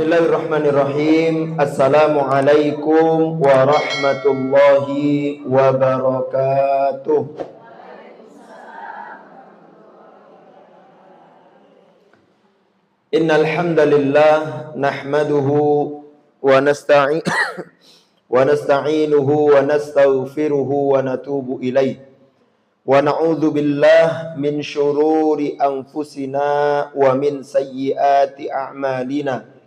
Bismillahirrahmanirrahim. Assalamualaikum warahmatullahi wabarakatuh. Innal hamdalillah nahmaduhu wa nasta'inuhu wa nastaghfiruhu wa natubu ilaih. Wa na'udzu billah min syururi anfusina wa min sayyiati a'malina.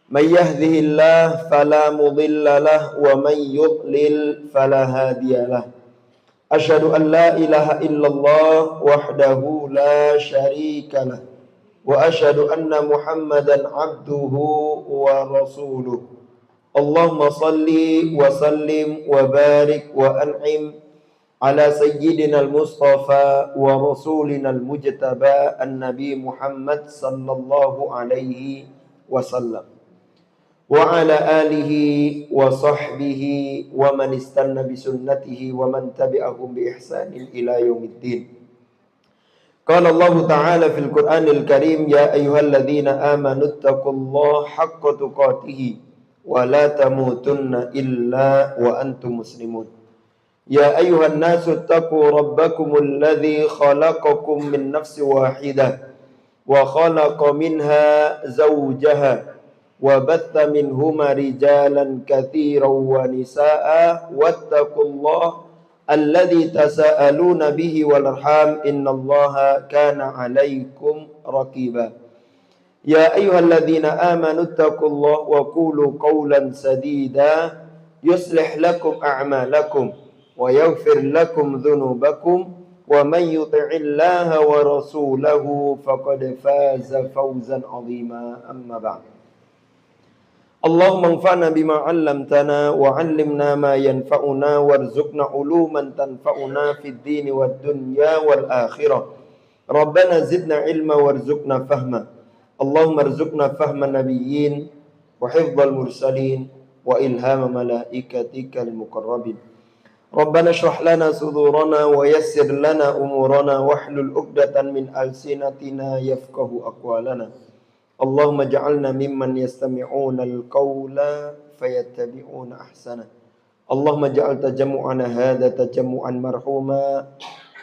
Man yahdihillah fala mudilla lah wa man yudlil fala hadiyalah. Asyhadu an la ilaha illallah wahdahu la syarika lah wa asyhadu anna Muhammadan abduhu wa rasuluh. Allahumma salli wa sallim wa barik wa an'im ala sayyidina al-mustafa wa rasulina al-mujtaba an-nabi Muhammad sallallahu alaihi wasallam wa ala alihi wa sahbihi wa man istanna bi sunnatihi wa man tabi'ahum bi ihsanin ila yaumiddin. Qala Allah Ta'ala fil Qur'anil Karim, ya ayyuhalladzina amanu taqullaha haqqa tuqatih wa la tamutunna illa wa antum muslimun. Ya ayyuhan nasu taqu rabbakumul ladzi khalaqakum min nafsin wahidah wa khalaqa minha zawjaha wa batha minhuma rijalan katsiran wa nisaa wattaqullaha alladzi tasaaluna bihi wal arham innallaha kana 'alaikum raqiba. Ya ayyuhalladzina amanu taqullaha wa qulu qawlan sadida yuslih lakum a'malakum wa yaghfir lakum dhunubakum wa man yuti'illaha wa rasulahu faqad faza fawzan 'azima. Amma ba'd. Allahumma anfa'na bima 'allamtana wa 'allimna ma yanfa'una warzuqna 'uluman tanfa'una fid dini wad dunya wal akhirah. Rabbana zidna 'ilma warzuqna fahma. Allahumma arzuqna fahma nabiyyin wa hifdzal mursalin wa ilhama malaikatikal muqarrabin. Rabbana shrah lana sudurana wa yassir lana umurana wahlul 'uqdatan min alsinatina yafqahu aqwalana. Allahumma ja'alna mimman yastami'una al-qawla fayattabi'una ahsana. Allahumma ja'al tajammu'ana hadha tajammu'an marhuma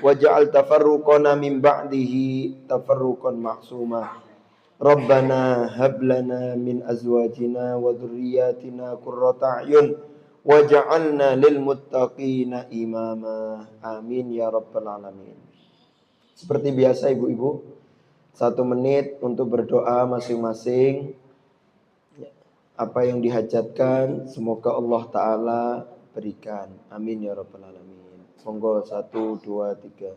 wa ja'al tafarruqana min ba'dihi tafarruqan ma'suma. Rabbana hab lana min azwajina wa dhurriyyatina qurrata a'yun waj'alna lil muttaqina imama. Amin ya rabbal alamin. Seperti biasa ibu-ibu, 1 menit untuk berdoa masing-masing. Apa yang dihajatkan semoga Allah Ta'ala berikan. Amin ya rabbal alamin. Monggo 1, 2, 3.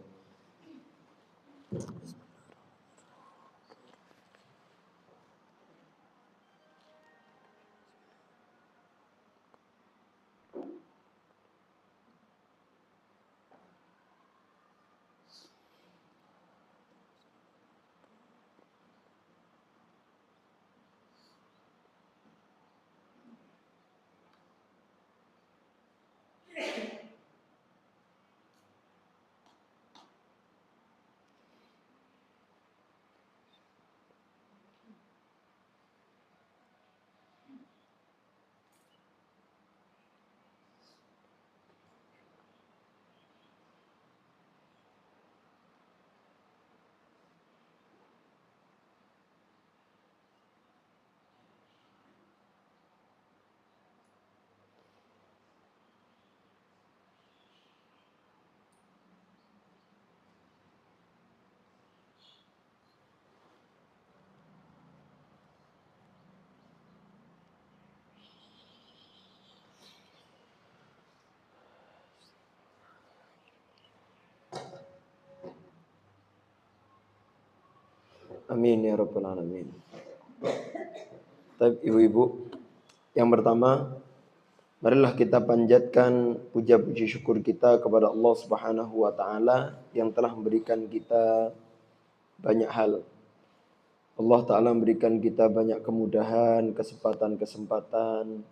Amin ya rabbal alamin. Tapi ibu-ibu, yang pertama, marilah kita panjatkan puja-puji syukur kita kepada Allah Subhanahu wa taala yang telah memberikan kita banyak hal. Allah Ta'ala memberikan kita banyak kemudahan, kesempatan-kesempatan.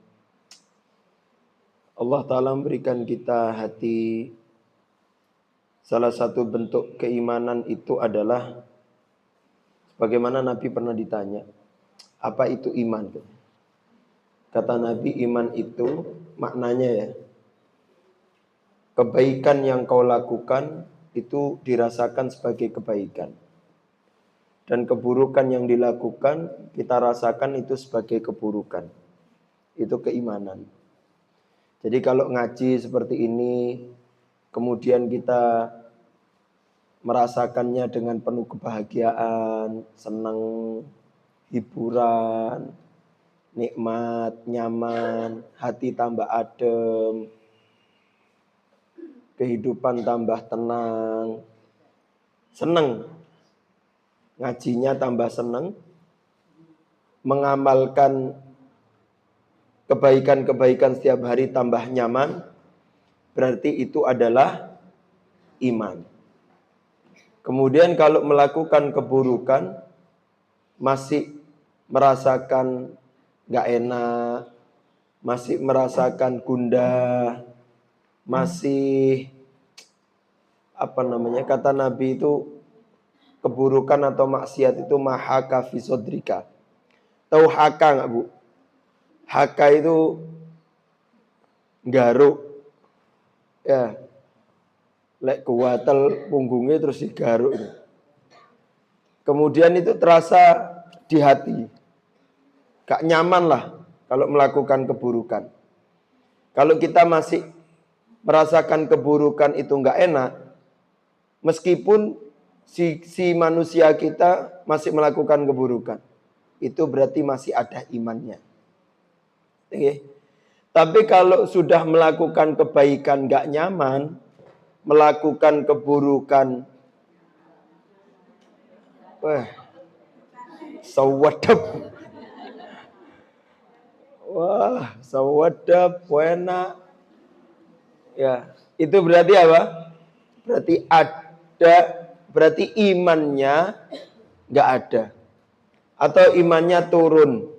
Allah Ta'ala memberikan kita hati. Salah satu bentuk keimanan itu adalah bagaimana Nabi pernah ditanya, Apa itu iman? Kata Nabi, iman itu maknanya ya, kebaikan yang kau lakukan itu dirasakan sebagai kebaikan. Dan keburukan yang dilakukan kita rasakan itu sebagai keburukan. Itu keimanan. Jadi kalau ngaji seperti ini, kemudian kita merasakannya dengan penuh kebahagiaan, senang, hiburan, nikmat, nyaman, hati tambah adem, kehidupan tambah tenang, senang, ngajinya tambah senang, mengamalkan kebaikan-kebaikan setiap hari tambah nyaman, berarti itu adalah iman. Kemudian kalau melakukan keburukan, masih merasakan gak enak, masih merasakan gundah, masih kata Nabi itu keburukan atau maksiat itu mahaka fi sodrika. Tahu haka nggak Bu? Haka itu garuk, ya, lek kuatel punggungnya terus digaruk. Kemudian itu terasa di hati, gak nyaman lah kalau melakukan keburukan. Kalau kita masih merasakan keburukan itu gak enak, meskipun si manusia kita masih melakukan keburukan, itu berarti masih ada imannya. Oke. Tapi kalau sudah melakukan kebaikan gak nyaman, melakukan keburukan, sawadab. Wah, sawadab, enak. Ya, itu berarti apa? Berarti imannya nggak ada. Atau imannya turun.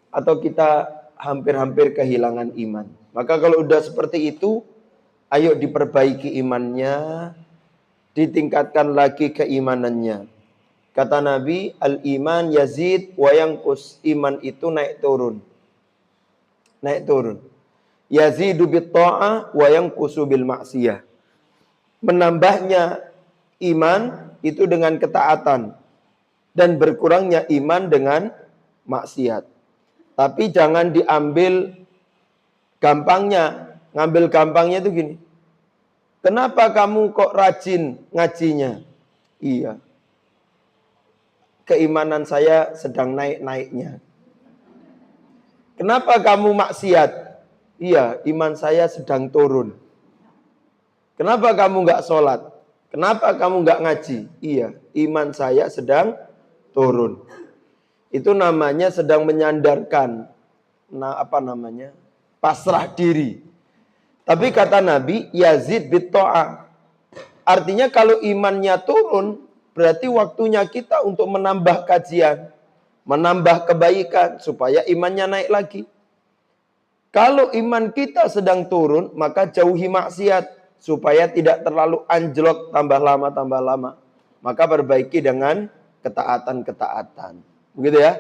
Atau kita hampir-hampir kehilangan iman. Maka kalau udah seperti itu, ayo diperbaiki imannya, ditingkatkan lagi keimanannya. Kata Nabi, al-iman yazid wa yanqus. Iman itu naik turun. Naik turun. Yazidu bit ta'ah wa yanqusu bil maksiyah. Menambahnya iman itu dengan ketaatan dan berkurangnya iman dengan maksiat. Tapi jangan diambil gampangnya. Ngambil gampangnya itu gini. Kenapa kamu kok rajin ngajinya? Iya. Keimanan saya sedang naik-naiknya. Kenapa kamu maksiat? Iya, iman saya sedang turun. Kenapa kamu nggak sholat? Kenapa kamu nggak ngaji? Iya, iman saya sedang turun. Itu namanya sedang menyandarkan, pasrah diri. Tapi kata Nabi, yazid bit ta'ah. Artinya kalau imannya turun, berarti waktunya kita untuk menambah kajian, menambah kebaikan supaya imannya naik lagi. Kalau iman kita sedang turun, maka jauhi maksiat supaya tidak terlalu anjlok tambah lama. Maka perbaiki dengan ketaatan-ketaatan. Begitu ya.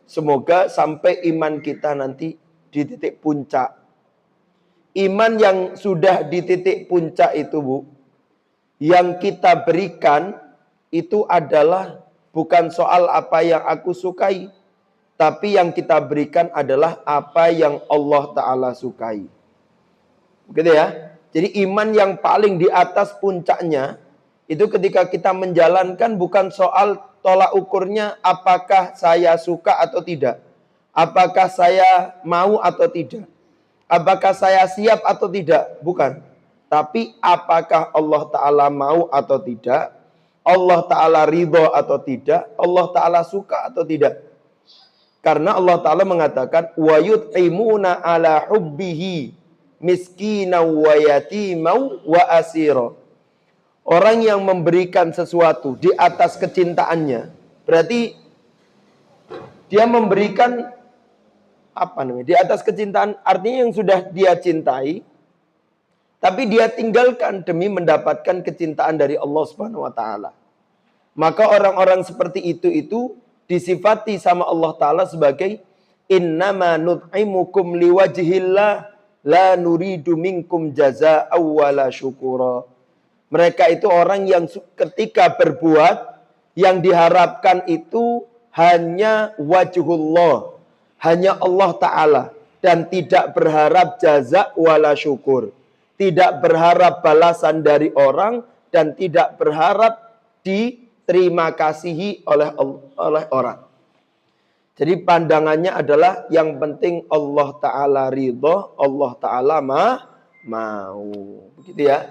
Semoga sampai iman kita nanti di titik puncak. Iman yang sudah di titik puncak itu, Bu, yang kita berikan itu adalah bukan soal apa yang aku sukai, tapi yang kita berikan adalah apa yang Allah Ta'ala sukai. Begitu ya. Jadi iman yang paling di atas puncaknya, itu ketika kita menjalankan bukan soal tolak ukurnya apakah saya suka atau tidak. Apakah saya mau atau tidak. Apakah saya siap atau tidak. Bukan. Tapi apakah Allah Ta'ala mau atau tidak. Allah Ta'ala ridho atau tidak. Allah Ta'ala suka atau tidak. Karena Allah Ta'ala mengatakan, وَيُطْعِمُونَ عَلَى حُبِّهِ مِسْكِينًا وَيَتِيمًا وَأَسِيرًا. Orang yang memberikan sesuatu di atas kecintaannya, berarti dia memberikan di atas kecintaan, artinya yang sudah dia cintai, tapi dia tinggalkan demi mendapatkan kecintaan dari Allah Subhanahu wa taala. Maka orang-orang seperti itu disifati sama Allah Ta'ala sebagai innama nut'imukum liwajhillah la nuridu minkum jazaa'a wala syukura. Mereka itu orang yang ketika berbuat yang diharapkan itu hanya wajhullah, hanya Allah Ta'ala, dan tidak berharap jaza wala syukur. Tidak berharap balasan dari orang dan tidak berharap diterima kasihi oleh orang. Jadi pandangannya adalah yang penting Allah Ta'ala ridho, Allah Ta'ala mau. Begitu ya.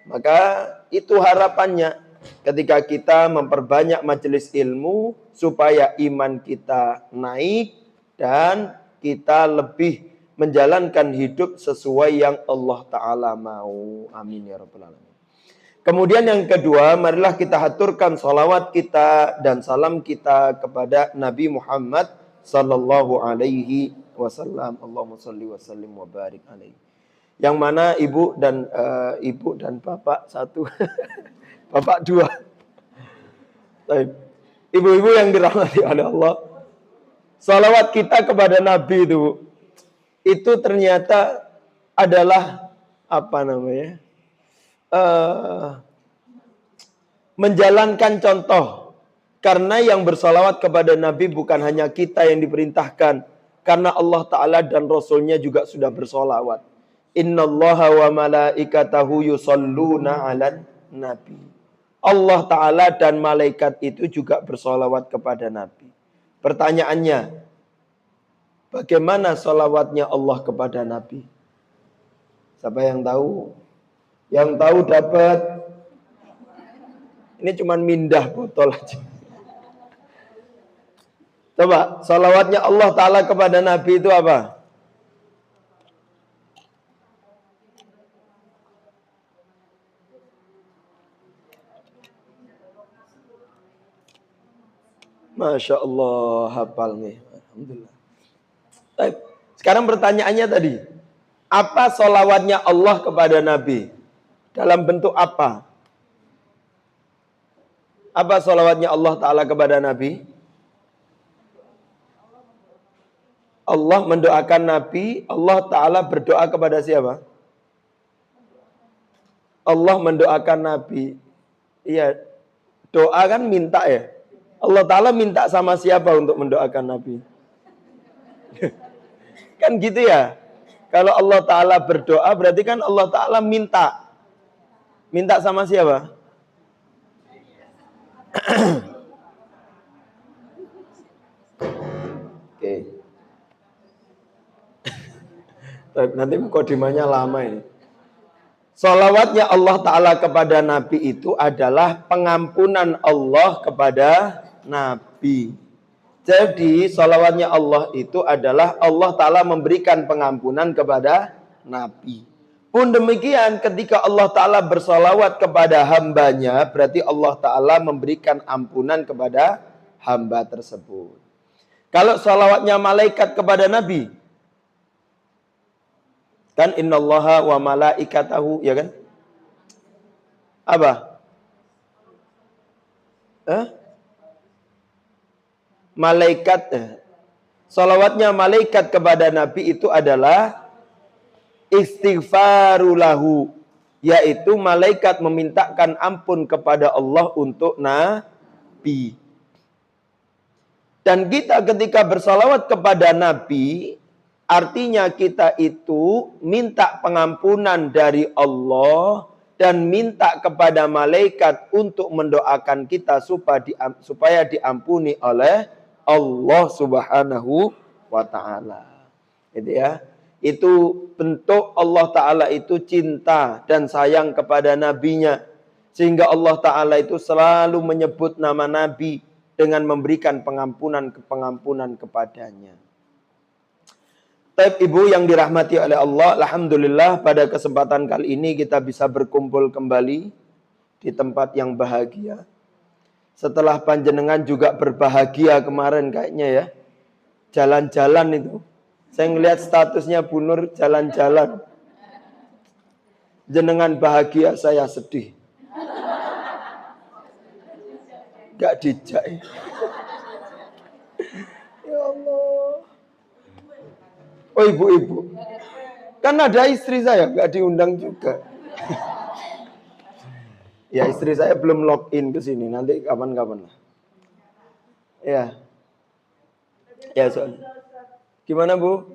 Maka itu harapannya ketika kita memperbanyak majelis ilmu supaya iman kita naik dan kita lebih menjalankan hidup sesuai yang Allah Ta'ala mau. Amin ya rabbal alamin. Kemudian yang kedua, marilah kita haturkan salawat kita dan salam kita kepada Nabi Muhammad sallallahu alaihi wasallam. Allahumma shalli wa sallim wa barik alaihi. Yang mana ibu dan bapak satu, bapak dua. Ibu-ibu yang dirahmati oleh Allah, salawat kita kepada Nabi itu ternyata adalah menjalankan contoh. Karena yang bersalawat kepada Nabi bukan hanya kita yang diperintahkan, karena Allah Ta'ala dan Rasulnya juga sudah bersalawat. Innallaha wa malaikatahu yusalluna 'alan nabi. Allah Ta'ala dan malaikat itu juga bersalawat kepada Nabi. Pertanyaannya, bagaimana salawatnya Allah kepada Nabi? Siapa yang tahu? Yang tahu dapat. Ini cuma mindah botol aja. Coba, salawatnya Allah Ta'ala kepada Nabi itu apa? Masya Allah, hafal nih. Alhamdulillah. Baik. Sekarang pertanyaannya tadi. Apa salawatnya Allah kepada Nabi? Dalam bentuk apa? Apa salawatnya Allah Ta'ala kepada Nabi? Allah mendoakan Nabi. Allah Ta'ala berdoa kepada siapa? Allah mendoakan Nabi. Iya, doa kan minta ya. Allah Ta'ala minta sama siapa untuk mendoakan Nabi? Kan gitu ya. Kalau Allah Ta'ala berdoa berarti kan Allah Ta'ala minta. Minta sama siapa? Oke. Nanti mukadimahnya lama ini. Salawatnya Allah Ta'ala kepada Nabi itu adalah pengampunan Allah kepada Nabi. Jadi salawatnya Allah itu adalah Allah Ta'ala memberikan pengampunan kepada Nabi. Pun demikian ketika Allah Ta'ala bersalawat kepada hambanya, berarti Allah Ta'ala memberikan ampunan kepada hamba tersebut. Kalau salawatnya malaikat kepada Nabi, kan innallaha wa malaikatahu, ya kan? Apa? Malaikat. Salawatnya malaikat kepada Nabi itu adalah istighfarulahu, yaitu malaikat memintakan ampun kepada Allah untuk Nabi. Dan kita ketika bersalawat kepada Nabi, artinya kita itu minta pengampunan dari Allah dan minta kepada malaikat untuk mendoakan kita supaya diampuni oleh Allah Subhanahu wa Ta'ala. Gitu ya. Itu bentuk Allah Ta'ala itu cinta dan sayang kepada nabinya. Sehingga Allah Ta'ala itu selalu menyebut nama Nabi dengan memberikan pengampunan kepadanya. Baik ibu yang dirahmati oleh Allah, alhamdulillah pada kesempatan kali ini kita bisa berkumpul kembali di tempat yang bahagia. Setelah panjenengan juga berbahagia kemarin kayaknya ya. Jalan-jalan itu. Saya ngelihat statusnya Bu Nur jalan-jalan. Jenengan bahagia, saya sedih. Gak dijak. Oh ibu-ibu. Kan ada istri saya, nggak diundang juga. Ya istri saya belum login ke sini, nanti kapan-kapan lah. Ya. Ya soal. Gimana Bu?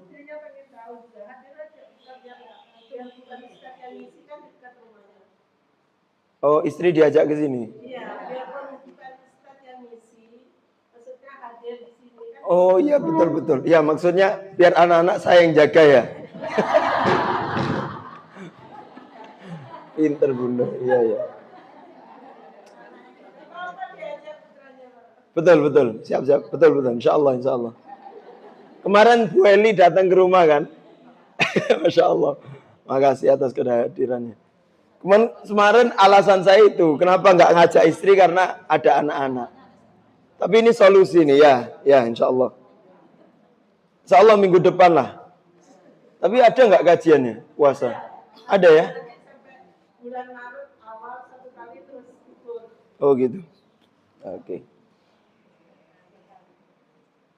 Oh istri diajak ke sini. Oh iya betul-betul. Ya maksudnya biar anak-anak saya yang jaga ya. Pinter bunda. Iya iya. Betul. Siap. Betul. Insya Allah. Kemarin Bu Eli datang ke rumah kan. Masya Allah. Makasih atas kehadirannya. Kemarin alasan saya itu. Kenapa nggak ngajak istri karena ada anak-anak. Tapi ini solusi nih ya. Ya insya Allah. Insya Allah minggu depan lah. Tapi ada nggak kajiannya puasa? Ada ya? Bulan Maret awal 1 kali terus ikut. Oh gitu. Oke.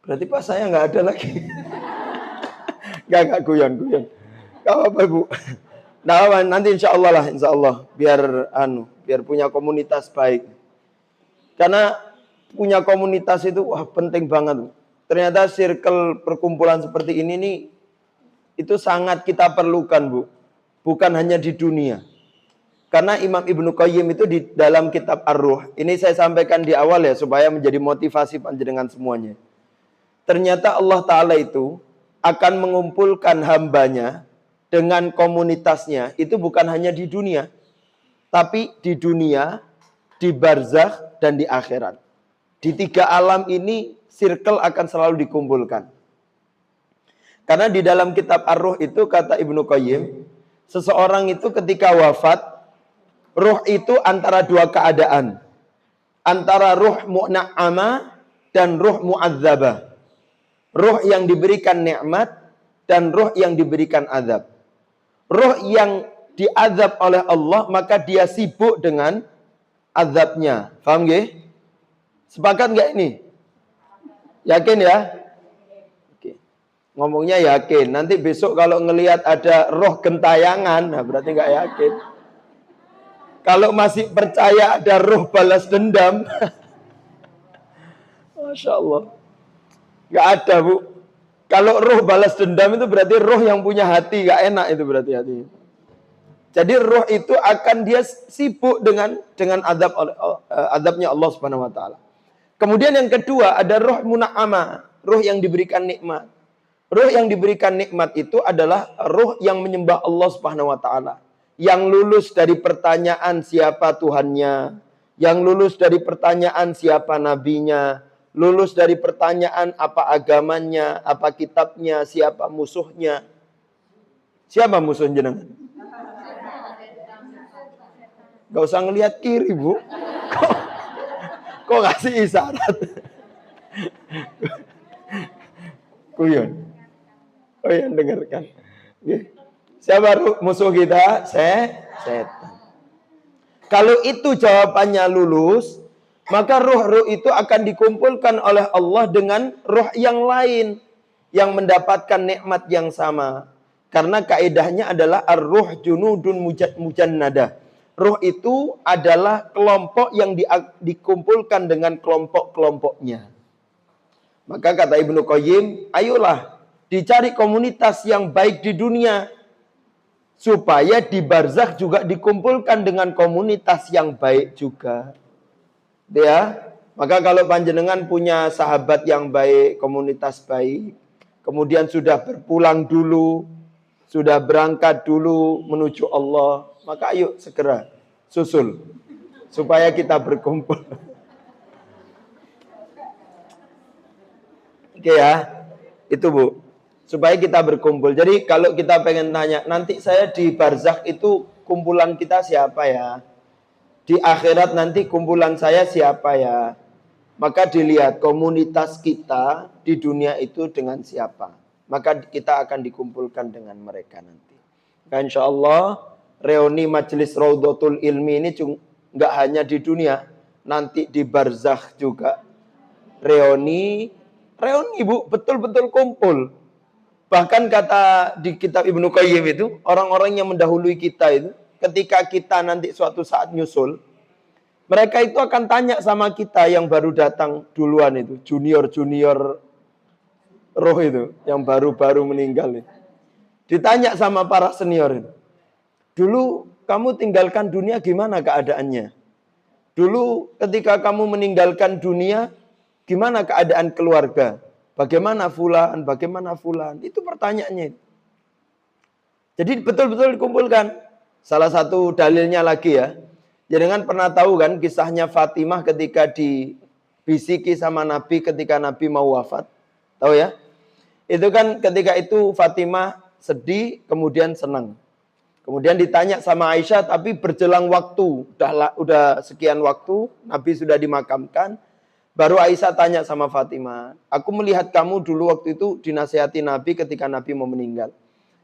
Berarti pas saya nggak ada lagi. Nggak guyon. Gak apa-apa Bu. Nah, nanti insya Allah biar punya komunitas baik. Karena punya komunitas itu penting banget. Ternyata circle perkumpulan seperti ini nih itu sangat kita perlukan Bu. Bukan hanya di dunia. Karena Imam Ibnu Qayyim itu di dalam kitab Ar-Ruh, ini saya sampaikan di awal ya supaya menjadi motivasi panjenengan semuanya. Ternyata Allah Ta'ala itu akan mengumpulkan hambanya dengan komunitasnya. Itu bukan hanya di dunia. Tapi di dunia, di barzakh, dan di akhirat. Di 3 alam ini, circle akan selalu dikumpulkan. Karena di dalam kitab Ar-Ruh itu kata Ibnu Qayyim, seseorang itu ketika wafat, ruh itu antara 2 keadaan. Antara ruh mu'na'ama dan ruh mu'adzabah. Ruh yang diberikan nikmat dan ruh yang diberikan azab. Ruh yang diazab oleh Allah maka dia sibuk dengan azabnya. Paham nggih? Sepakat nggak ini? Yakin ya? Oke. Ngomongnya yakin. Nanti besok kalau ngelihat ada roh gentayangan, nah berarti nggak yakin. Kalau masih percaya ada roh balas dendam, Masya Allah. Gak ada Bu. Kalau roh balas dendam itu berarti roh yang punya hati. Gak enak itu berarti hati. Jadi roh itu akan dia sibuk dengan azabnya Allah Subhanahu Wa Taala. Kemudian yang kedua ada roh muna'ama. Roh yang diberikan nikmat. Roh yang diberikan nikmat itu adalah roh yang menyembah Allah Subhanahu Wa Taala. Yang lulus dari pertanyaan siapa Tuhannya. Yang lulus dari pertanyaan siapa nabinya. Lulus dari pertanyaan apa agamanya, apa kitabnya, siapa musuhnya. Siapa musuh jenengan? Gak usah ngelihat kiri Bu. Kok ngasih isyarat? Kuyon. Oh ya dengarkan. Siapa musuh kita? Setan. Kalau itu jawabannya lulus, maka ruh-ruh itu akan dikumpulkan oleh Allah dengan ruh yang lain yang mendapatkan nikmat yang sama. Karena kaidahnya adalah ar-ruh junudun mujannadah. Ruh itu adalah kelompok yang dikumpulkan dengan kelompok-kelompoknya. Maka kata Ibnu Qayyim, ayolah dicari komunitas yang baik di dunia supaya di barzakh juga dikumpulkan dengan komunitas yang baik juga. Ya, maka kalau panjenengan punya sahabat yang baik, komunitas baik, kemudian sudah berpulang dulu, sudah berangkat dulu menuju Allah, maka ayo segera susul supaya kita berkumpul. Oke ya, itu Bu, supaya kita berkumpul. Jadi kalau kita pengen tanya, nanti saya di barzakh itu kumpulan kita siapa ya? Di akhirat nanti kumpulan saya siapa ya? Maka dilihat komunitas kita di dunia itu dengan siapa. Maka kita akan dikumpulkan dengan mereka nanti. Nah, insya Allah reuni majelis Raudhatul Ilmi ini nggak hanya di dunia. Nanti di barzakh juga. Reuni Bu, betul-betul kumpul. Bahkan kata di kitab Ibnu Qayyim itu, orang-orang yang mendahului kita itu, ketika kita nanti suatu saat nyusul, mereka itu akan tanya sama kita yang baru datang duluan itu, junior-junior roh itu, yang baru-baru meninggal itu. Ditanya sama para senior itu, dulu kamu tinggalkan dunia gimana keadaannya? Dulu ketika kamu meninggalkan dunia, gimana keadaan keluarga? Bagaimana fulan, bagaimana fulan? Itu pertanyaannya. Jadi betul-betul dikumpulkan. Salah satu dalilnya lagi ya. Jangan pernah tahu kan kisahnya Fatimah ketika dibisiki sama Nabi ketika Nabi mau wafat. Tahu ya? Itu kan ketika itu Fatimah sedih, kemudian senang. Kemudian ditanya sama Aisyah, tapi berjelang waktu. Udah sekian waktu, Nabi sudah dimakamkan. Baru Aisyah tanya sama Fatimah, aku melihat kamu dulu waktu itu dinasihati Nabi ketika Nabi mau meninggal.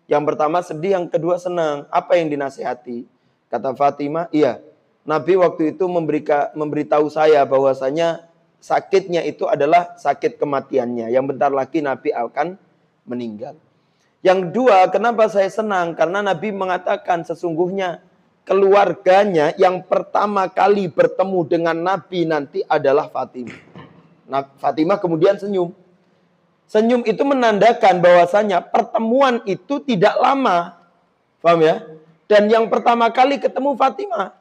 Yang pertama sedih, yang kedua senang. Apa yang dinasihati? Kata Fatimah, iya. Nabi waktu itu memberitahu saya bahwasanya sakitnya itu adalah sakit kematiannya. Yang bentar lagi Nabi akan meninggal. Yang kedua, kenapa saya senang? Karena Nabi mengatakan sesungguhnya keluarganya yang pertama kali bertemu dengan Nabi nanti adalah Fatimah. Nah, Fatimah kemudian senyum. Senyum itu menandakan bahwasanya pertemuan itu tidak lama. Paham ya? Dan yang pertama kali ketemu Fatimah.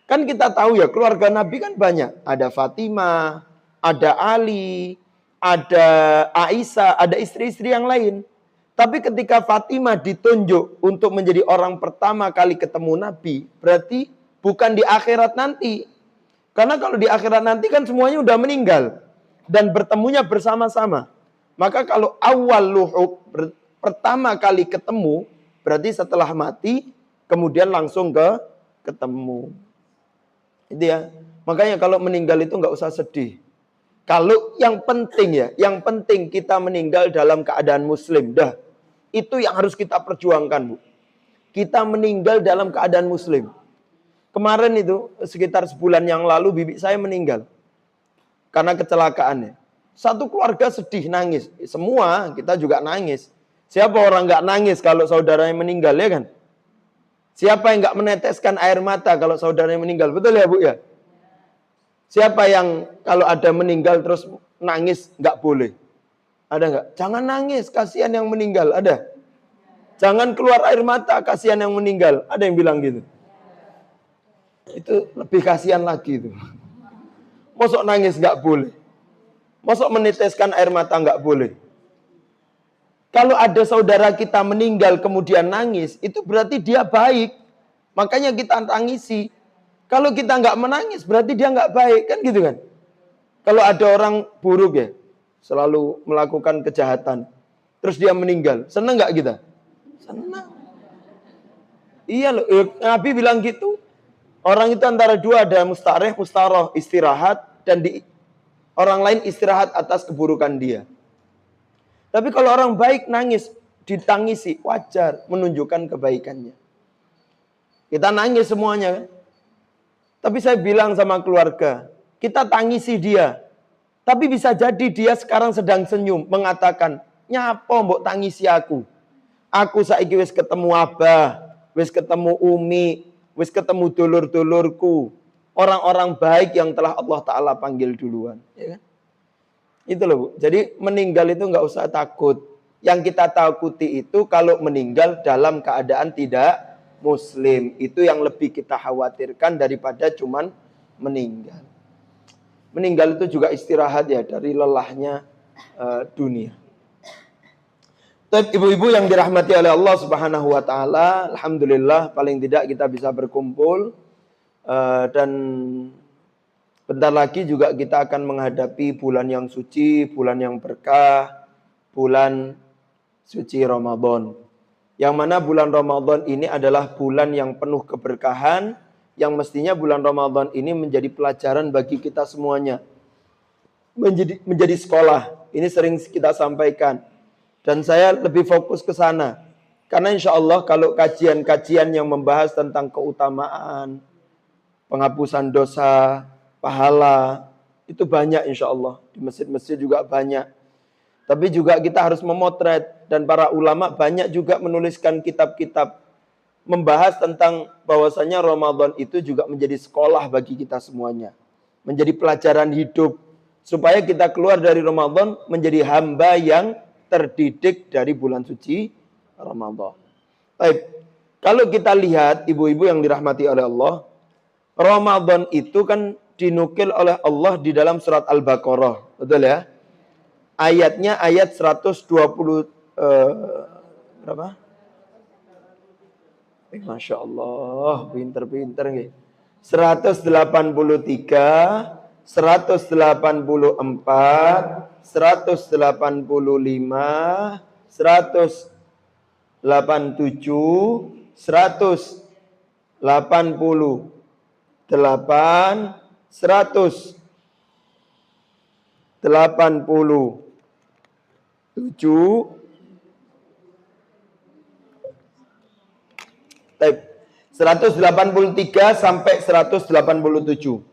Kan kita tahu ya, keluarga Nabi kan banyak. Ada Fatimah, ada Ali, ada Aisyah, ada istri-istri yang lain. Tapi ketika Fatimah ditunjuk untuk menjadi orang pertama kali ketemu Nabi, berarti bukan di akhirat nanti. Karena kalau di akhirat nanti kan semuanya udah meninggal. Dan bertemunya bersama-sama. Maka kalau awal luhuk, pertama kali ketemu, berarti setelah mati, kemudian langsung ketemu. Itu ya. Makanya kalau meninggal itu nggak usah sedih. Kalau yang penting ya, yang penting kita meninggal dalam keadaan muslim. Dah. Itu yang harus kita perjuangkan, Bu. Kita meninggal dalam keadaan muslim. Kemarin itu, sekitar sebulan yang lalu, bibi saya meninggal. Karena kecelakaannya. Satu keluarga sedih, nangis. Semua, kita juga nangis. Siapa orang nggak nangis kalau saudaranya meninggal, ya kan? Siapa yang nggak meneteskan air mata kalau saudaranya meninggal? Betul ya, Bu, ya? Siapa yang kalau ada meninggal terus nangis, nggak boleh? Ada nggak? Jangan nangis, kasihan yang meninggal. Ada? Jangan keluar air mata, kasihan yang meninggal. Ada yang bilang gitu. Itu lebih kasihan lagi itu. Mosok nangis nggak boleh. Mosok meneteskan air mata nggak boleh. Kalau ada saudara kita meninggal kemudian nangis, itu berarti dia baik. Makanya kita tangisi. Kalau kita nggak menangis, berarti dia nggak baik. Kan gitu kan? Kalau ada orang buruk ya, selalu melakukan kejahatan. Terus dia meninggal. Senang nggak kita? Senang. Iya loh. Nabi bilang gitu. Orang itu antara dua, ada mustareh, mustaroh, istirahat. Dan orang lain istirahat atas keburukan dia. Tapi kalau orang baik nangis, ditangisi, wajar. Menunjukkan kebaikannya. Kita nangis semuanya. Tapi saya bilang sama keluarga, kita tangisi dia. Tapi bisa jadi dia sekarang sedang senyum, mengatakan, "Nyapo mbok tangisi aku? Aku saiki wis ketemu Abah, wis ketemu Umi, wis ketemu dulur-dulurku, orang-orang baik yang telah Allah Ta'ala panggil duluan." Ya kan? Itu loh, Bu. Jadi meninggal itu nggak usah takut. Yang kita takuti itu kalau meninggal dalam keadaan tidak muslim. Itu yang lebih kita khawatirkan daripada cuman meninggal. Meninggal itu juga istirahat ya dari lelahnya dunia. Ibu-ibu yang dirahmati oleh Allah Subhanahu wa taala, alhamdulillah paling tidak kita bisa berkumpul dan bentar lagi juga kita akan menghadapi bulan yang suci, bulan yang berkah, bulan suci Ramadan. Yang mana bulan Ramadan ini adalah bulan yang penuh keberkahan, yang mestinya bulan Ramadan ini menjadi pelajaran bagi kita semuanya. Menjadi sekolah. Ini sering kita sampaikan. Dan saya lebih fokus ke sana. Karena insya Allah kalau kajian-kajian yang membahas tentang keutamaan, penghapusan dosa, pahala, itu banyak insya Allah. Di masjid-masjid juga banyak. Tapi juga kita harus memotret, dan para ulama banyak juga menuliskan kitab-kitab membahas tentang bahwasanya Ramadan itu juga menjadi sekolah bagi kita semuanya. Menjadi pelajaran hidup supaya kita keluar dari Ramadan menjadi hamba yang terdidik dari bulan suci Ramadan. Baik, kalau kita lihat ibu-ibu yang dirahmati oleh Allah, Ramadan itu kan dinukil oleh Allah di dalam surat Al-Baqarah, betul ya? Ayatnya ayat 120 berapa? Masya Allah, pinter-pinter nih. 183, 184, 185, 187, 188, 187, 183 sampai 187.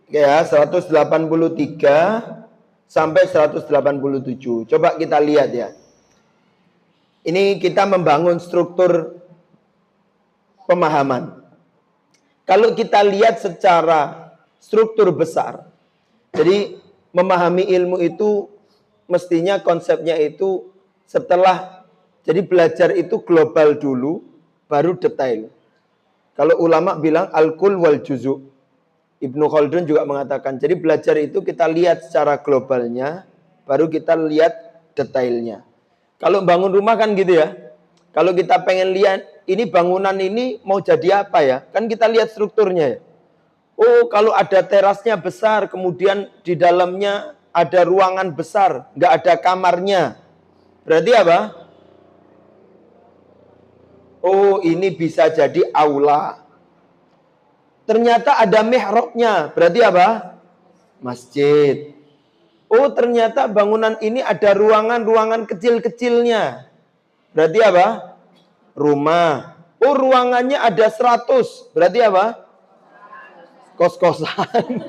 Oke ya, 183 sampai 187. Coba kita lihat ya. Ini kita membangun struktur pemahaman. Kalau kita lihat secara struktur besar, jadi memahami ilmu itu mestinya konsepnya itu setelah, jadi belajar itu global dulu, baru detail. Kalau ulama bilang al-kul wal juzu. Ibnu Khaldun juga mengatakan, jadi belajar itu kita lihat secara globalnya, baru kita lihat detailnya. Kalau bangun rumah kan gitu ya. Kalau kita pengen lihat, ini bangunan ini mau jadi apa ya? Kan kita lihat strukturnya ya. Oh, kalau ada terasnya besar, kemudian di dalamnya ada ruangan besar, nggak ada kamarnya. Berarti apa? Oh, ini bisa jadi aula. Ternyata ada mihrabnya. Berarti apa? Masjid. Oh, ternyata bangunan ini ada ruangan-ruangan kecil-kecilnya. Berarti apa? Rumah. Oh, ruangannya ada 100. Berarti apa? Kos-kosan.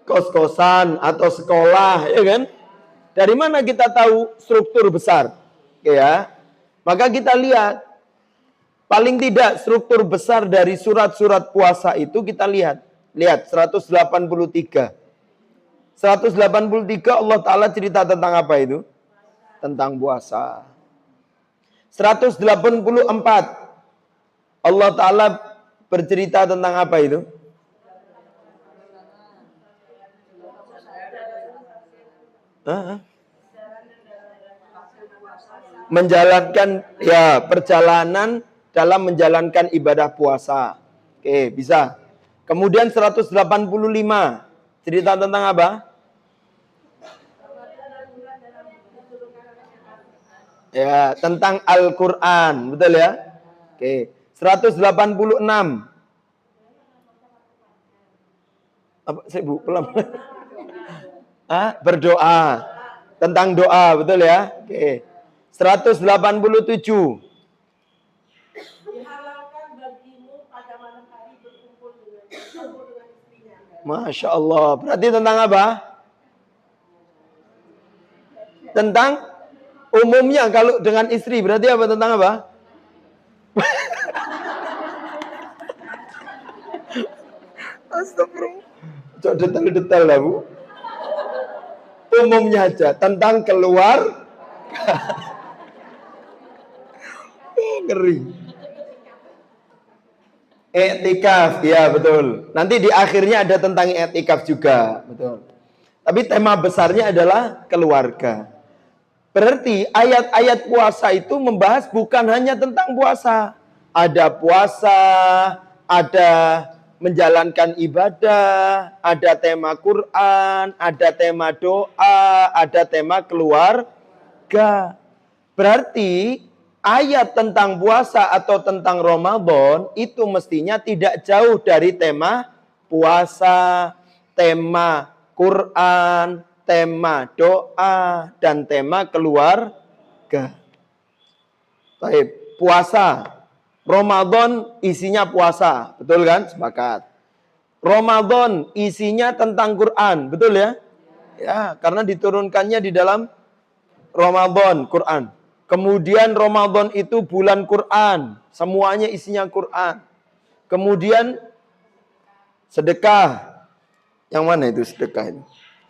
Kos-kosan atau sekolah, ya kan? Dari mana kita tahu struktur besar? Ya. Maka kita lihat, paling tidak struktur besar dari surat-surat puasa itu kita lihat. Lihat 183. 183 Allah Ta'ala cerita tentang apa itu? Tentang puasa. 184 Allah Ta'ala bercerita tentang apa itu? Menjalankan ya perjalanan dalam menjalankan ibadah puasa. Oke, bisa. Kemudian 185 cerita tentang apa? Ya, tentang Al-Qur'an, betul ya? Oke, 186. Apa sih Bu? Pelan. Berdoa. Tentang doa, betul ya? Oke. 187. Dihalalkan bagimu pada malam hari berkumpul dengan istrinya. Masya Allah. Berarti tentang apa? Tentang umumnya kalau dengan istri. Berarti apa? Tentang apa? Astagfirullah. Coba detail-detail lah Bu. Umumnya aja. Tentang keluar. Ngeri. I'tikaf, ya betul. Nanti di akhirnya ada tentang i'tikaf juga, betul. Tapi tema besarnya adalah keluarga. Berarti ayat-ayat puasa itu membahas bukan hanya tentang puasa. Ada puasa, ada menjalankan ibadah, ada tema Quran, ada tema doa, ada tema keluarga. Berarti ayat tentang puasa atau tentang Ramadan itu mestinya tidak jauh dari tema puasa, tema Quran, tema doa, dan tema keluarga. Baik, puasa. Ramadan isinya puasa, betul kan? Sepakat. Ramadan isinya tentang Quran, betul ya? Ya, karena diturunkannya di dalam Ramadan, Quran. Kemudian Ramadan itu bulan Quran, semuanya isinya Quran. Kemudian sedekah. Yang mana itu sedekah itu?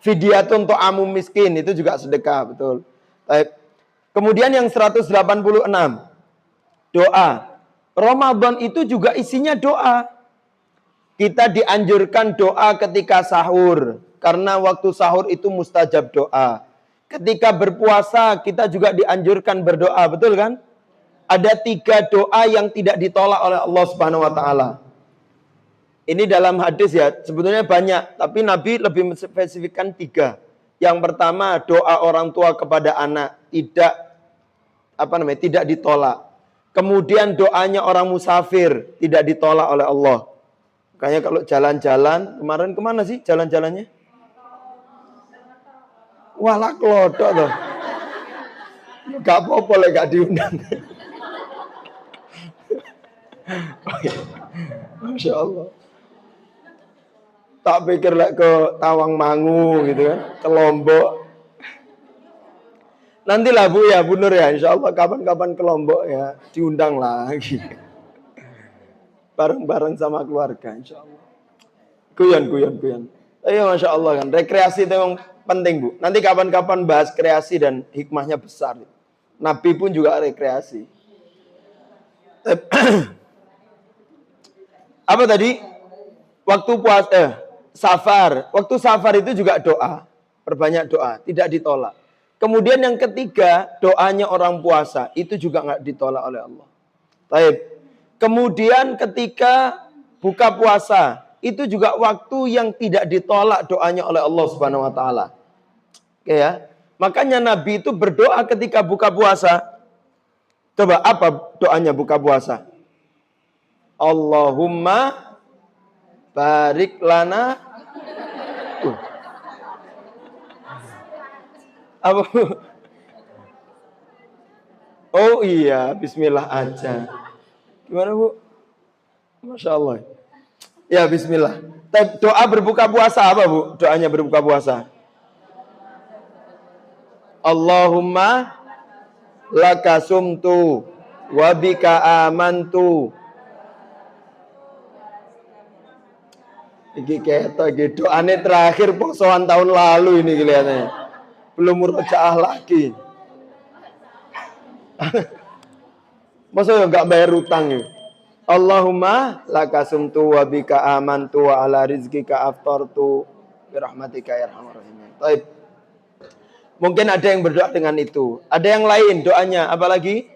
Fidyatun ta'amum miskin, itu juga sedekah, betul. Baik. Kemudian yang 186, doa. Ramadan itu juga isinya doa. Kita dianjurkan doa ketika sahur. Karena waktu sahur itu mustajab doa. Ketika berpuasa kita juga dianjurkan berdoa. Betul kan? Ada 3 doa yang tidak ditolak oleh Allah Subhanahu wa taala. Ini dalam hadis ya. Sebetulnya banyak. Tapi Nabi lebih menspesifikkan 3. Yang pertama doa orang tua kepada anak. Tidak ditolak. Kemudian doanya orang musafir. Tidak ditolak oleh Allah. Makanya kalau jalan-jalan, kemarin kemana sih jalan-jalannya? Walah klodok loh. Gak apa-apa lah gak diundang. Masya Allah. Tak pikir lah ke Tawangmangu gitu kan, ke Lombok. Nantilah Bu ya, Bu Nur ya, insya Allah kapan-kapan ke Lombok ya, diundang lagi. Bareng-bareng sama keluarga, insya Allah. Guyon. Ayo, Masya Allah kan, rekreasi itu memang penting Bu. Nanti kapan-kapan bahas kreasi dan hikmahnya besar. Nabi pun juga rekreasi. Apa tadi? Waktu puasa, safar. Waktu safar itu juga doa. Perbanyak doa, tidak ditolak. Kemudian yang ketiga, doanya orang puasa. Itu juga nggak ditolak oleh Allah. Baik. Kemudian ketika buka puasa, itu juga waktu yang tidak ditolak doanya oleh Allah Subhanahu wa taala. Oke ya. Makanya Nabi itu berdoa ketika buka puasa. Coba apa doanya buka puasa? Allahumma barik lana. Apa? Oh iya, bismillah aja. Gimana Bu? Masya Allah. Ya bismillah. Doa berbuka puasa apa Bu? Doanya berbuka puasa. Allahumma laka sumtu wa bika amantu. Iki ketok iki doane terakhir posoan tahun lalu ini kelihatannya. Belum murojaah lagi. Masa enggak bayar utang ya? Allahumma laka sumtu wa bika amantu wa ala rizqika aftartu bi rahmatika ya arhamar rahimin. Baik. Mungkin ada yang berdoa dengan itu. Ada yang lain doanya apa lagi?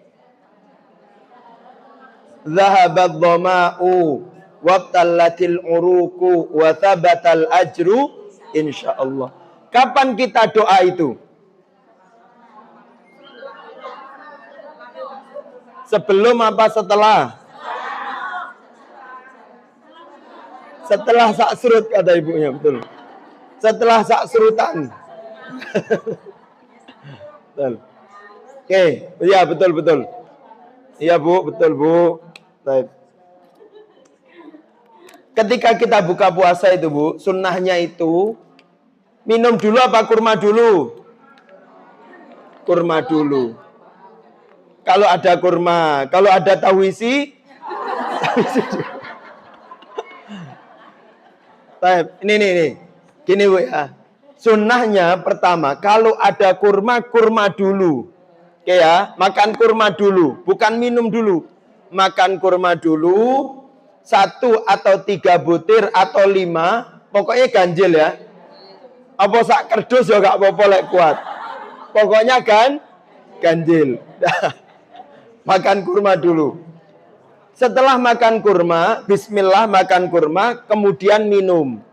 Zahabat dhama'u wabtallatil uruku wa thabatal ajru insyaallah. Kapan kita doa itu? Sebelum apa setelah? Setelah saksrut kata ibunya, betul. Setelah saksurutan. Betul. Oke, iya betul. Iya Bu, betul Bu. Baik. Ketika kita buka puasa itu Bu, sunnahnya itu minum dulu apa kurma dulu? Kurma dulu. Kalau ada kurma, kalau ada tahu isi ini. Gini Bu ya. Sunnahnya pertama, kalau ada kurma dulu. Oke ya, makan kurma dulu, bukan minum dulu. Makan kurma dulu, 1 atau 3 butir atau 5, pokoknya ganjil ya. Apa sak kerdus ya gak apa-apa lek kuat. Pokoknya kan ganjil. Makan kurma dulu. Setelah makan kurma, bismillah makan kurma, kemudian minum.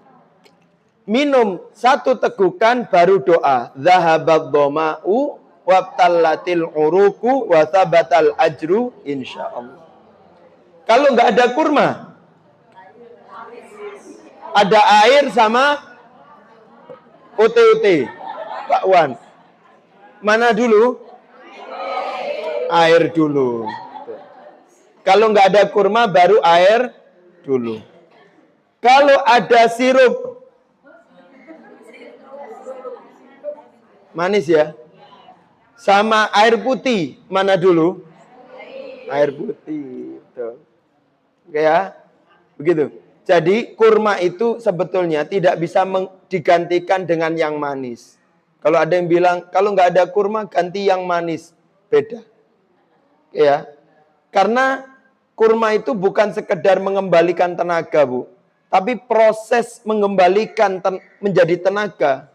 Minum 1 tegukan baru doa. Zahabat dhama'u wabtallatil uruku wa thabatal ajru insyaallah. Kalau nggak ada kurma, ada air sama UT-UT. Pak Wan. Mana dulu? Air dulu. Kalau nggak ada kurma baru air dulu. Kalau ada sirup manis ya, sama air putih, mana dulu? Air putih. Tuh. Oke ya, begitu. Jadi kurma itu sebetulnya tidak bisa digantikan dengan yang manis. Kalau ada yang bilang, kalau nggak ada kurma, ganti yang manis. Beda. Ya, karena kurma itu bukan sekedar mengembalikan tenaga, Bu. Tapi proses mengembalikan menjadi tenaga.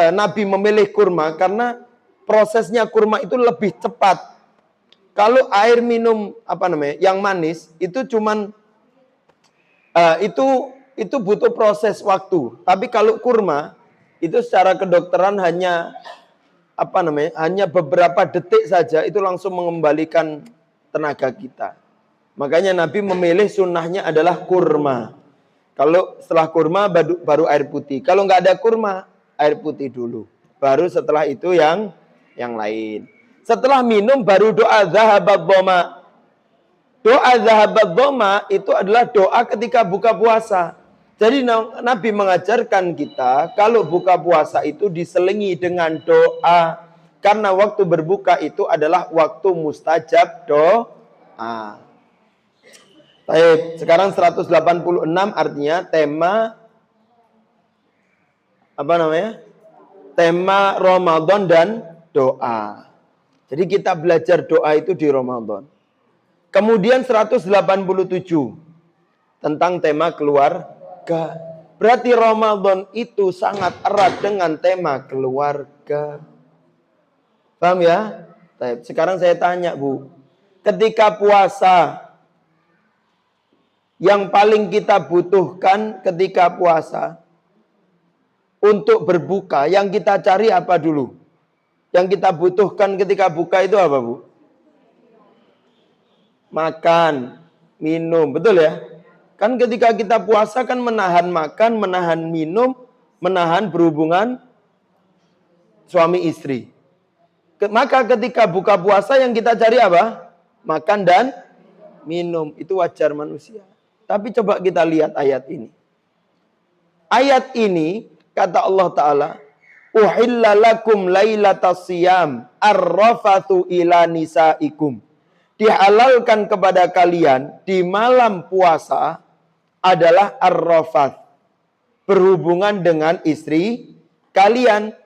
Nabi memilih kurma karena prosesnya kurma itu lebih cepat. Kalau air minum yang manis itu cuman itu butuh proses waktu. Tapi kalau kurma itu secara kedokteran hanya hanya beberapa detik saja itu langsung mengembalikan tenaga kita. Makanya Nabi memilih sunnahnya adalah kurma. Kalau setelah kurma baru air putih. Kalau nggak ada kurma, air putih dulu. Baru setelah itu yang lain. Setelah minum baru doa zahabat dhoma. Doa zahabat dhoma itu adalah doa ketika buka puasa. Jadi Nabi mengajarkan kita kalau buka puasa itu diselingi dengan doa. Karena waktu berbuka itu adalah waktu mustajab doa. Baik, sekarang 186 artinya tema tema Ramadan dan doa. Jadi kita belajar doa itu di Ramadan. Kemudian 187 tentang tema keluarga. Berarti Ramadan itu sangat erat dengan tema keluarga. Paham ya? Baik, sekarang saya tanya, Bu. Ketika puasa, yang paling kita butuhkan ketika puasa untuk berbuka, yang kita cari apa dulu? Yang kita butuhkan ketika buka itu apa, Bu? Makan, minum, betul ya? Kan ketika kita puasa kan menahan makan, menahan minum, menahan berhubungan suami istri. Maka ketika buka puasa yang kita cari apa? Makan dan minum. Itu wajar manusia. Tapi coba kita lihat ayat ini. Ayat ini kata Allah Ta'ala, uhilla lakum lailatas siyam arrafathu ila nisaikum. Dihalalkan kepada kalian di malam puasa adalah arrafath. Berhubungan dengan istri kalian.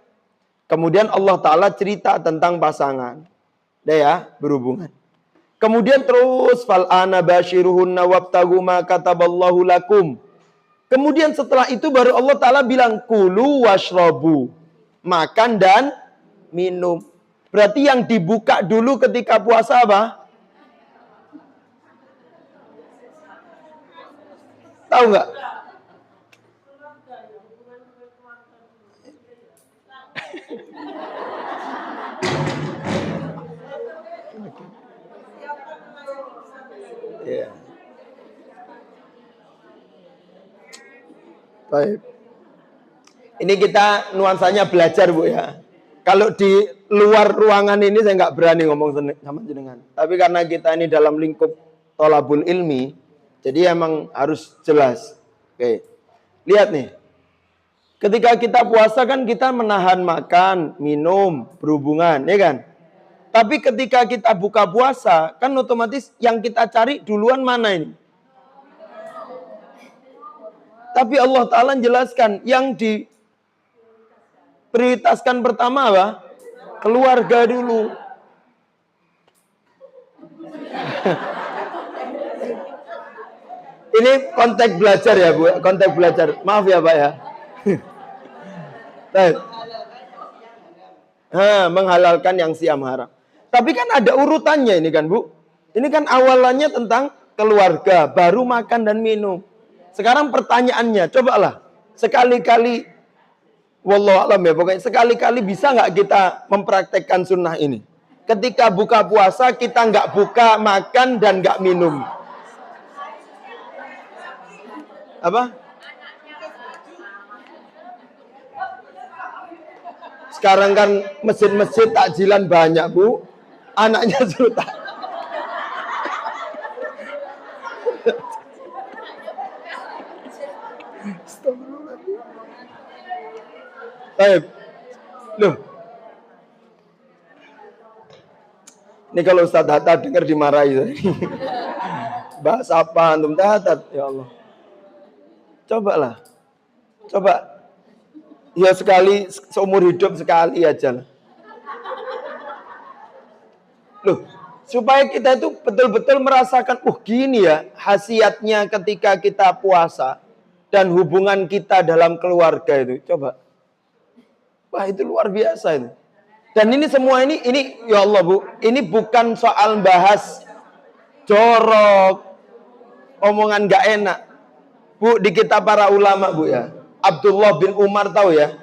Kemudian Allah Ta'ala cerita tentang pasangan. Ya, berhubungan. Kemudian terus fal'ana bashiruhunna wabtagu ma kataballahu lakum. Kemudian setelah itu baru Allah Ta'ala bilang kulu washrobu. Makan dan minum. Berarti yang dibuka dulu ketika puasa apa? Tahu nggak? Ya. Baik. Ini kita nuansanya belajar, Bu ya. Kalau di luar ruangan ini saya nggak berani ngomong sama jenengan. Tapi karena kita ini dalam lingkup thalabul ilmi, jadi emang harus jelas. Oke. Lihat nih. Ketika kita puasa kan kita menahan makan, minum, berhubungan, ya kan? Tapi ketika kita buka puasa, kan otomatis yang kita cari duluan mana ini? Tapi Allah Ta'ala jelaskan, yang diprioritaskan pertama apa? Keluarga dulu. Ini konteks belajar ya, Bu. Konteks belajar. Maaf ya, Pak ya. Menghalalkan yang siam haram. Tapi kan ada urutannya ini kan, Bu. Ini kan awalannya tentang keluarga, baru makan dan minum. Sekarang pertanyaannya, cobalah sekali-kali, wallahu a'lam ya, pokoknya sekali-kali bisa nggak kita mempraktekkan sunnah ini? Ketika buka puasa kita nggak buka, makan dan nggak minum. Apa? Sekarang kan masjid-masjid takjilan banyak, Bu. Anaknya suruh tak. Baik. Loh. Ini kalau Ustaz Hatta dengar dimarahi. Bahas apa antum Hatta? Ya Allah. Cobalah. Coba. Ya sekali seumur hidup sekali aja lah. Loh, supaya kita itu betul-betul merasakan, gini ya khasiatnya ketika kita puasa dan hubungan kita dalam keluarga itu. Coba. Wah, itu luar biasa itu. Dan ini semua ini ya Allah Bu, ini bukan soal bahas jorok, omongan gak enak. Bu, di kitab para ulama Bu ya. Abdullah bin Umar tahu ya.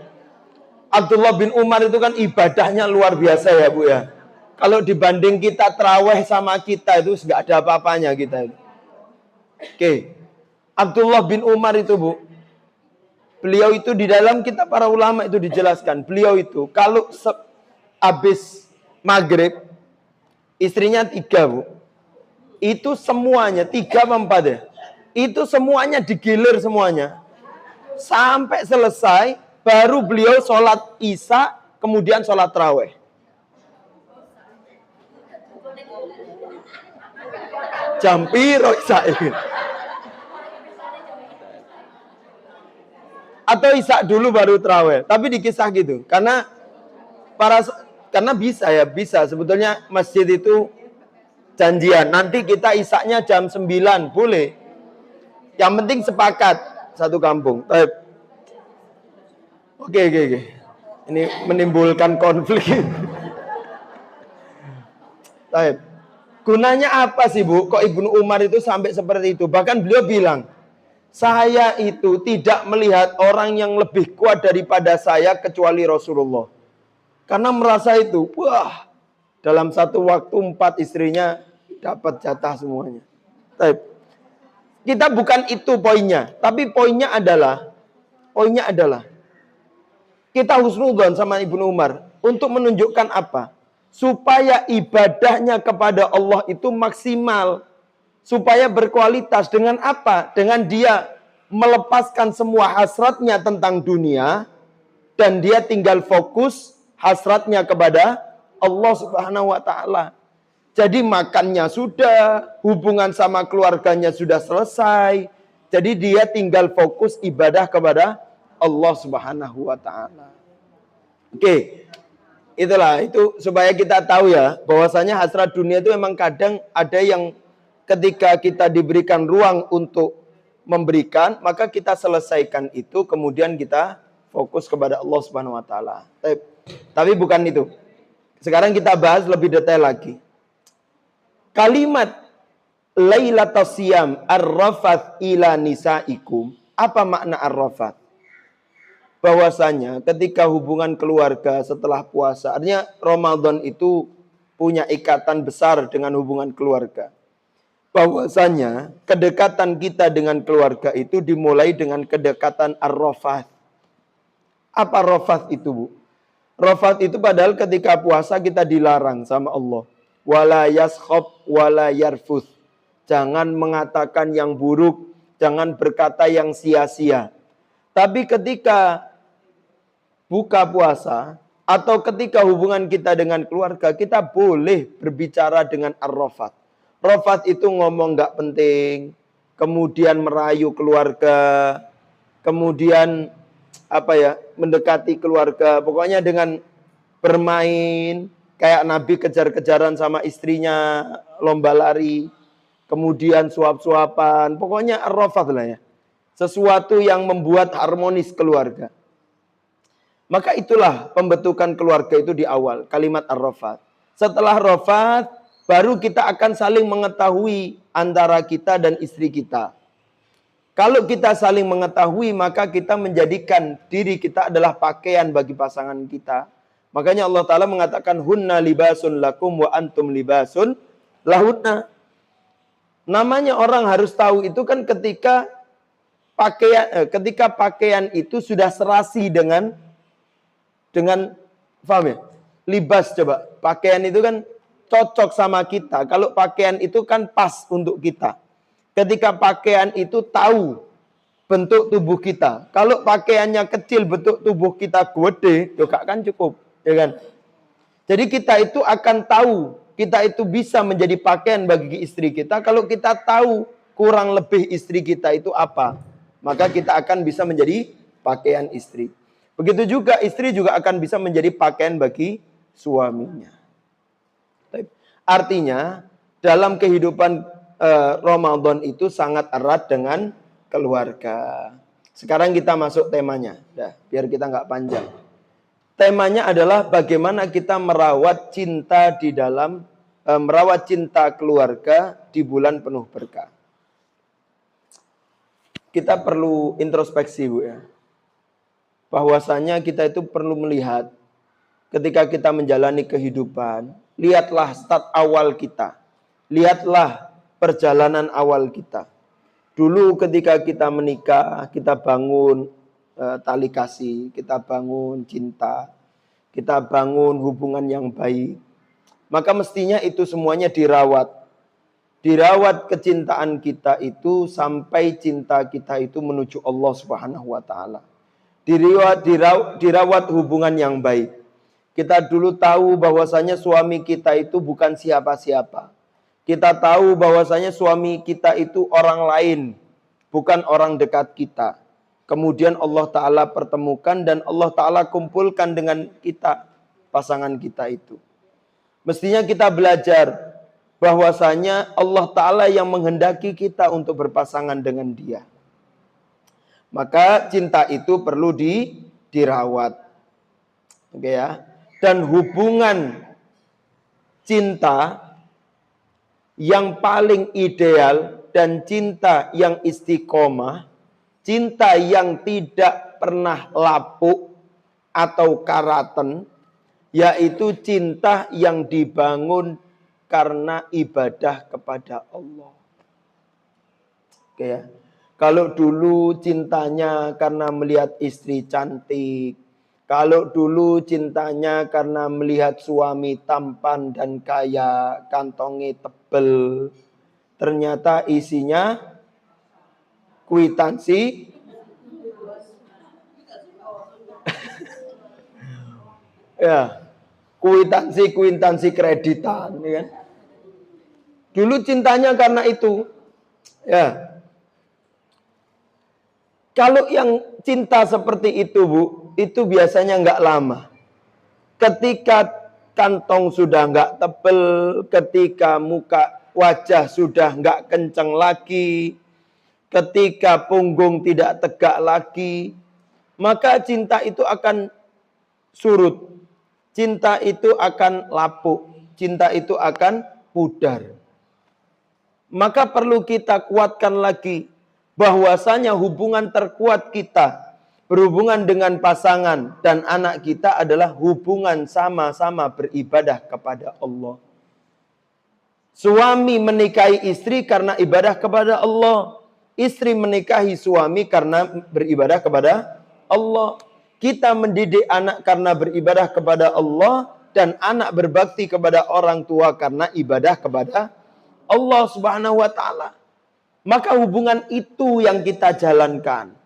Abdullah bin Umar itu kan ibadahnya luar biasa ya Bu ya. Kalau dibanding kita terawih sama kita itu nggak ada apa-apanya kita itu. Oke. Abdullah bin Umar itu Bu. Beliau itu di dalam kitab para ulama itu dijelaskan. Beliau itu kalau habis maghrib istrinya 3 Bu. Itu semuanya 3 apa 4 ya. Itu semuanya digilir semuanya. Sampai selesai baru beliau sholat isya kemudian sholat tarawih. Jam piro isya ini? Atau isya dulu baru tarawih. Tapi dikisah gitu. Karena bisa ya, bisa. Sebetulnya masjid itu janjian. Nanti kita isyanya jam 9, boleh. Yang penting sepakat satu kampung. Oke. Ini menimbulkan konflik. Gunanya apa sih Bu? Kok Ibnu Umar itu sampai seperti itu? Bahkan beliau bilang, saya itu tidak melihat orang yang lebih kuat daripada saya kecuali Rasulullah. Karena merasa itu, wah, dalam satu waktu 4 istrinya dapat jatah semuanya. Kita bukan itu poinnya, tapi poinnya adalah kita husnudzon sama Ibnu Umar untuk menunjukkan apa? Supaya ibadahnya kepada Allah itu maksimal. Supaya berkualitas dengan apa? Dengan dia melepaskan semua hasratnya tentang dunia dan dia tinggal fokus hasratnya kepada Allah Subhanahu wa taala. Jadi makannya sudah, hubungan sama keluarganya sudah selesai. Jadi dia tinggal fokus ibadah kepada Allah Subhanahu wa taala. Oke. Itulah itu supaya kita tahu ya bahwasanya hasrat dunia itu memang kadang ada yang ketika kita diberikan ruang untuk memberikan, maka kita selesaikan itu, kemudian kita fokus kepada Allah Subhanahu wa taala. Tapi bukan itu. Sekarang kita bahas lebih detail lagi. Kalimat Lailatul Siyam ar-rafath ila nisaikum. Apa makna ar-rafath? Bahwasanya ketika hubungan keluarga setelah puasa, artinya Ramadan itu punya ikatan besar dengan hubungan keluarga. Bahwasanya kedekatan kita dengan keluarga itu dimulai dengan kedekatan ar-rafath. Apa rafath itu Bu? Rafath itu padahal ketika puasa kita dilarang sama Allah. Wala yaskhab wala yarfuth. Jangan mengatakan yang buruk, jangan berkata yang sia-sia. Tapi ketika buka puasa atau ketika hubungan kita dengan keluarga, kita boleh berbicara dengan ar-rafath. Rafath itu ngomong gak penting, kemudian merayu keluarga, kemudian mendekati keluarga, pokoknya dengan bermain, kayak Nabi kejar-kejaran sama istrinya, lomba lari, kemudian suap-suapan, pokoknya ar-rafath lah ya. Sesuatu yang membuat harmonis keluarga. Maka itulah pembentukan keluarga itu di awal, kalimat ar-rafath. Setelah rafath, baru kita akan saling mengetahui antara kita dan istri kita. Kalau kita saling mengetahui, maka kita menjadikan diri kita adalah pakaian bagi pasangan kita. Makanya Allah Ta'ala mengatakan, hunna libasun lakum wa antum libasun lahunna. Namanya orang harus tahu itu kan ketika pakaian itu sudah serasi dengan paham ya? Libas coba. Pakaian itu kan cocok sama kita. Kalau pakaian itu kan pas untuk kita. Ketika pakaian itu tahu bentuk tubuh kita. Kalau pakaiannya kecil, bentuk tubuh kita gede, juga kan cukup, ya kan? Jadi kita itu akan tahu, kita itu bisa menjadi pakaian bagi istri kita kalau kita tahu kurang lebih istri kita itu apa. Maka kita akan bisa menjadi pakaian istri. Begitu juga istri juga akan bisa menjadi pakaian bagi suaminya. Artinya dalam kehidupan Ramadan itu sangat erat dengan keluarga. Sekarang kita masuk temanya, biar kita nggak panjang. Temanya adalah bagaimana kita merawat cinta di dalam merawat cinta keluarga di bulan penuh berkah. Kita perlu introspeksi, Bu, ya. Bahwasanya kita itu perlu melihat ketika kita menjalani kehidupan, lihatlah start awal kita. Lihatlah perjalanan awal kita. Dulu ketika kita menikah, kita bangun tali kasih, kita bangun cinta, kita bangun hubungan yang baik. Maka mestinya itu semuanya dirawat. Dirawat kecintaan kita itu sampai cinta kita itu menuju Allah Subhanahu wa taala. Dirawat hubungan yang baik. Kita dulu tahu bahwasanya suami kita itu bukan siapa-siapa. Kita tahu bahwasanya suami kita itu orang lain, bukan orang dekat kita. Kemudian Allah Ta'ala pertemukan dan Allah Ta'ala kumpulkan dengan kita, pasangan kita itu. Mestinya kita belajar bahwasanya Allah Ta'ala yang menghendaki kita untuk berpasangan dengan dia. Maka cinta itu perlu dirawat. Oke ya. Dan hubungan cinta yang paling ideal dan cinta yang istiqomah, cinta yang tidak pernah lapuk atau karaten, yaitu cinta yang dibangun karena ibadah kepada Allah. Oke ya. Kalau dulu cintanya karena melihat istri cantik, kalau dulu cintanya karena melihat suami tampan dan kaya, kantongnya tebel, ternyata isinya kwitansi ya, kwitansi kreditan, ya kan? Dulu cintanya karena itu. Ya. Kalau yang cinta seperti itu, Bu, itu biasanya nggak lama. Ketika kantong sudah nggak tebel, ketika wajah sudah nggak kencang lagi, ketika punggung tidak tegak lagi, maka cinta itu akan surut. Cinta itu akan lapuk. Cinta itu akan pudar. Maka perlu kita kuatkan lagi bahwasanya hubungan terkuat kita berhubungan dengan pasangan dan anak kita adalah hubungan sama-sama beribadah kepada Allah. Suami menikahi istri karena ibadah kepada Allah. Istri menikahi suami karena beribadah kepada Allah. Kita mendidik anak karena beribadah kepada Allah. Dan anak berbakti kepada orang tua karena ibadah kepada Allah Subhanahu wa ta'ala. Maka hubungan itu yang kita jalankan.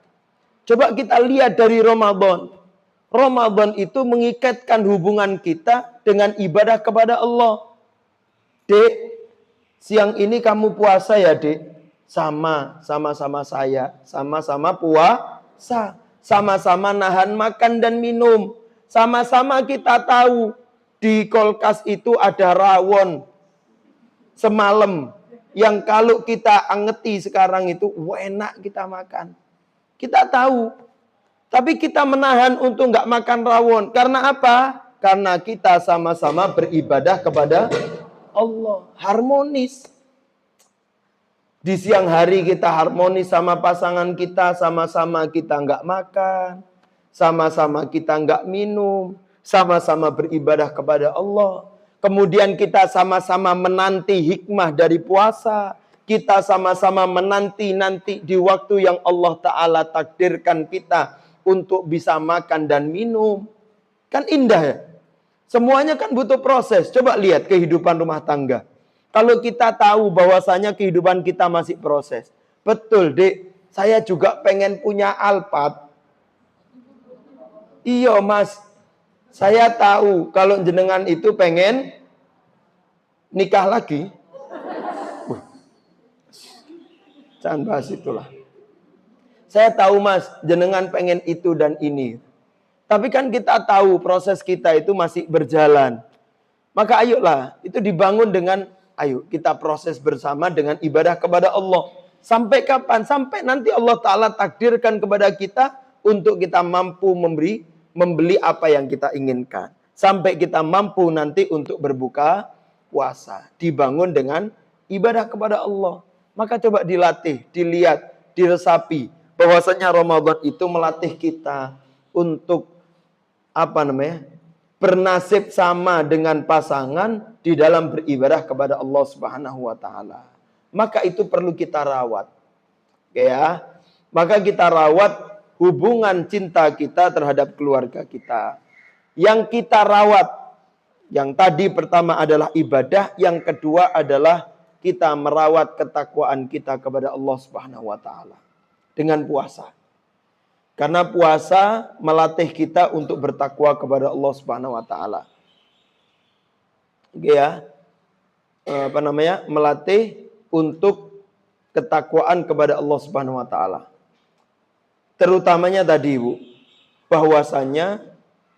Coba kita lihat dari Ramadan. Ramadan itu mengikatkan hubungan kita dengan ibadah kepada Allah. Dek, siang ini kamu puasa ya, Dek? Sama-sama saya. Sama-sama puasa. Sama-sama nahan makan dan minum. Sama-sama kita tahu di kulkas itu ada rawon semalam. Yang kalau kita angeti sekarang itu enak kita makan. Kita tahu. Tapi kita menahan untuk nggak makan rawon. Karena apa? Karena kita sama-sama beribadah kepada Allah. Harmonis. Di siang hari kita harmonis sama pasangan kita. Sama-sama kita nggak makan. Sama-sama kita nggak minum. Sama-sama beribadah kepada Allah. Kemudian kita sama-sama menanti hikmah dari puasa. Kita sama-sama menanti di waktu yang Allah Ta'ala takdirkan kita untuk bisa makan dan minum. Kan indah ya? Semuanya kan butuh proses. Coba lihat kehidupan rumah tangga. Kalau kita tahu bahwasanya kehidupan kita masih proses. Betul, Dek. saya juga pengen punya Alphard. Iya mas, saya tahu kalau jenengan itu pengen nikah lagi. Jangan bahas itulah. Saya tahu mas, jenengan pengen itu dan ini. Tapi kan kita tahu proses kita itu masih berjalan. Maka ayolah, itu dibangun dengan, ayo kita proses bersama dengan ibadah kepada Allah. Sampai kapan? Sampai nanti Allah Ta'ala takdirkan kepada kita untuk kita mampu membeli apa yang kita inginkan. Sampai kita mampu nanti untuk berbuka puasa. Dibangun dengan ibadah kepada Allah. Maka coba dilatih, dilihat, diresapi. Bahwasanya Ramadan itu melatih kita untuk bernasib sama dengan pasangan di dalam beribadah kepada Allah Subhanahu wa taala. Maka itu perlu kita rawat. Ya. Maka kita rawat hubungan cinta kita terhadap keluarga kita. Yang kita rawat, yang tadi pertama adalah ibadah, yang kedua adalah kita merawat ketakwaan kita kepada Allah Subhanahu wa taala dengan puasa. Karena puasa melatih kita untuk bertakwa kepada Allah Subhanahu wa taala. Ya. Melatih untuk ketakwaan kepada Allah Subhanahu wa taala. Terutamanya tadi Ibu, bahwasanya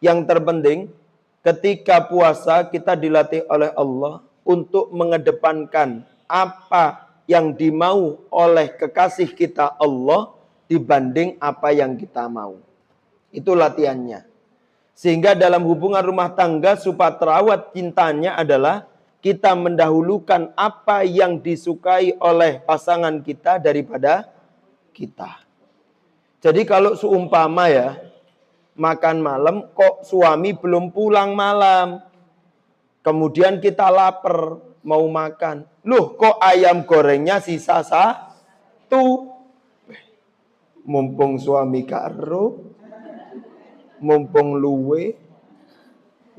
yang terpenting ketika puasa kita dilatih oleh Allah untuk mengedepankan apa yang dimau oleh kekasih kita Allah dibanding apa yang kita mau. Itu latihannya. Sehingga dalam hubungan rumah tangga supaya terawat cintanya adalah kita mendahulukan apa yang disukai oleh pasangan kita daripada kita. Jadi kalau seumpama ya, makan malam kok suami belum pulang malam. Kemudian kita lapar, mau makan. Loh, kok ayam gorengnya sisa satu? Mumpung suami karo, mumpung luwe,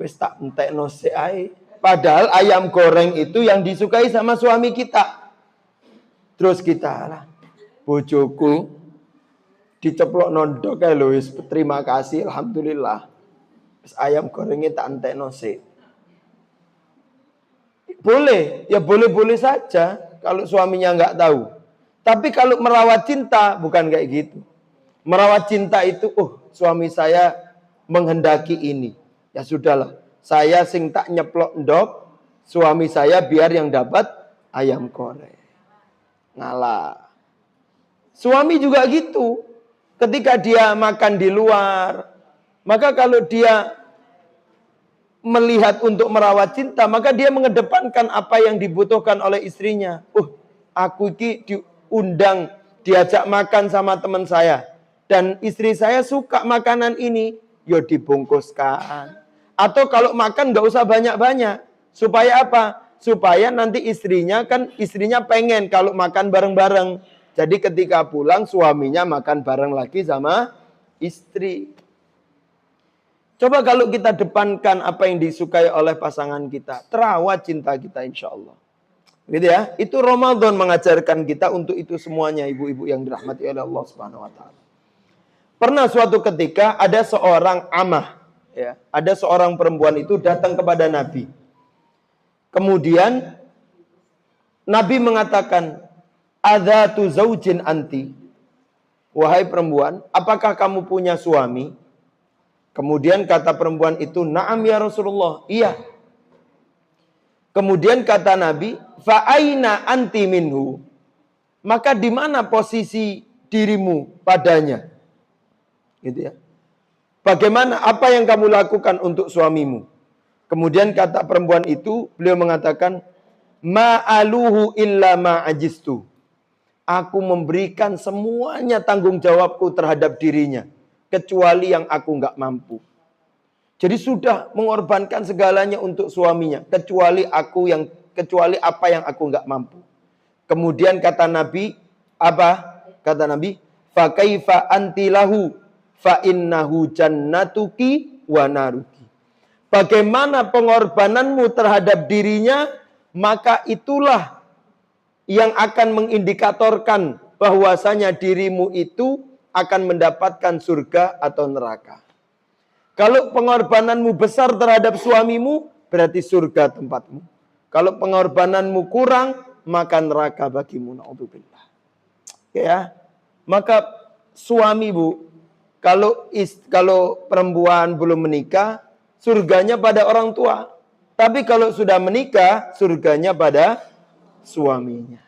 wis tak entekno sik ae. Padahal ayam goreng itu yang disukai sama suami kita. Terus kita lah, bojoku diceplok nondok kae lho, wis terima kasih, alhamdulillah. Wis ayam gorengnya tak entekno sik. Boleh, ya boleh-boleh saja kalau suaminya nggak tahu. Tapi kalau merawat cinta bukan kayak gitu. Merawat cinta itu, suami saya menghendaki ini. Ya sudahlah, saya sing tak nyeplok ndok, suami saya biar yang dapat ayam goreng. Ngalah. Suami juga gitu. Ketika dia makan di luar, maka kalau dia melihat untuk merawat cinta, maka dia mengedepankan apa yang dibutuhkan oleh istrinya. Aku ini diundang, diajak makan sama teman saya. Dan istri saya suka makanan ini, ya dibungkuskan. Atau kalau makan nggak usah banyak-banyak. Supaya apa? Supaya nanti istrinya pengen kalau makan bareng-bareng. Jadi ketika pulang suaminya makan bareng lagi sama istri. Coba kalau kita depankan apa yang disukai oleh pasangan kita. Terawat cinta kita insya Allah. Gitu ya. Itu Ramadan mengajarkan kita untuk itu semuanya ibu-ibu yang dirahmati oleh Allah Subhanahu wa taala. Pernah suatu ketika ada seorang amah. Ya, ada seorang perempuan itu datang kepada Nabi. Kemudian Nabi mengatakan, "Adzatu zaujin anti." Wahai perempuan, apakah kamu punya suami? Kemudian kata perempuan itu, "Na'am ya Rasulullah." Iya. Kemudian kata Nabi, "Fa aina anti minhu?" Maka di mana posisi dirimu padanya? Gitu ya. Bagaimana, apa yang kamu lakukan untuk suamimu? Kemudian kata perempuan itu, beliau mengatakan, "Ma'aluhu illa ma'ajistu." Aku memberikan semuanya tanggung jawabku terhadap dirinya. Kecuali yang aku nggak mampu. Jadi sudah mengorbankan segalanya untuk suaminya. Kecuali apa yang aku nggak mampu. Kemudian kata Nabi, apa? Kata Nabi, "Fa kaifa anti lahu fa innahu jannatuki wa naruki." Bagaimana pengorbananmu terhadap dirinya, maka itulah yang akan mengindikatorkan bahwasanya dirimu itu akan mendapatkan surga atau neraka. Kalau pengorbananmu besar terhadap suamimu, berarti surga tempatmu. Kalau pengorbananmu kurang, maka neraka bagimu. Na'udzubillah. Ya, maka suami bu, kalau perempuan belum menikah, surganya pada orang tua. Tapi kalau sudah menikah, surganya pada suaminya.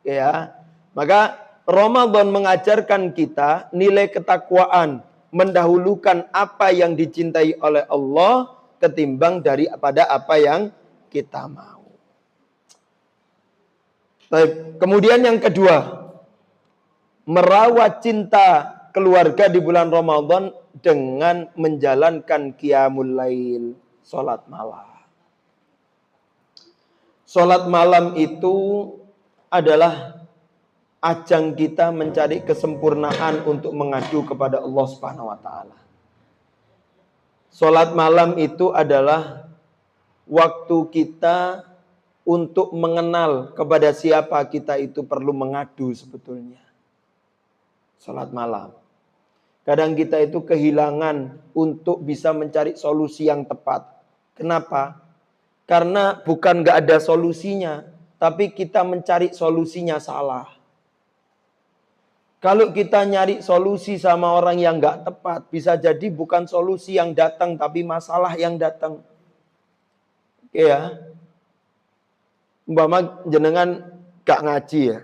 Ya, maka Ramadan mengajarkan kita nilai ketakwaan, mendahulukan apa yang dicintai oleh Allah ketimbang daripada apa yang kita mau. Baik, kemudian yang kedua, merawat cinta keluarga di bulan Ramadan dengan menjalankan qiyamul lail, salat malam. Salat malam itu adalah ajang kita mencari kesempurnaan untuk mengadu kepada Allah Subhanahu wa taala. Salat malam itu adalah waktu kita untuk mengenal kepada siapa kita itu perlu mengadu sebetulnya. Salat malam. Kadang kita itu kehilangan untuk bisa mencari solusi yang tepat. Kenapa? Karena bukan gak ada solusinya, tapi kita mencari solusinya salah. Kalau kita nyari solusi sama orang yang gak tepat, bisa jadi bukan solusi yang datang, tapi masalah yang datang. Oke ya. Umpama jenengan gak ngaji ya.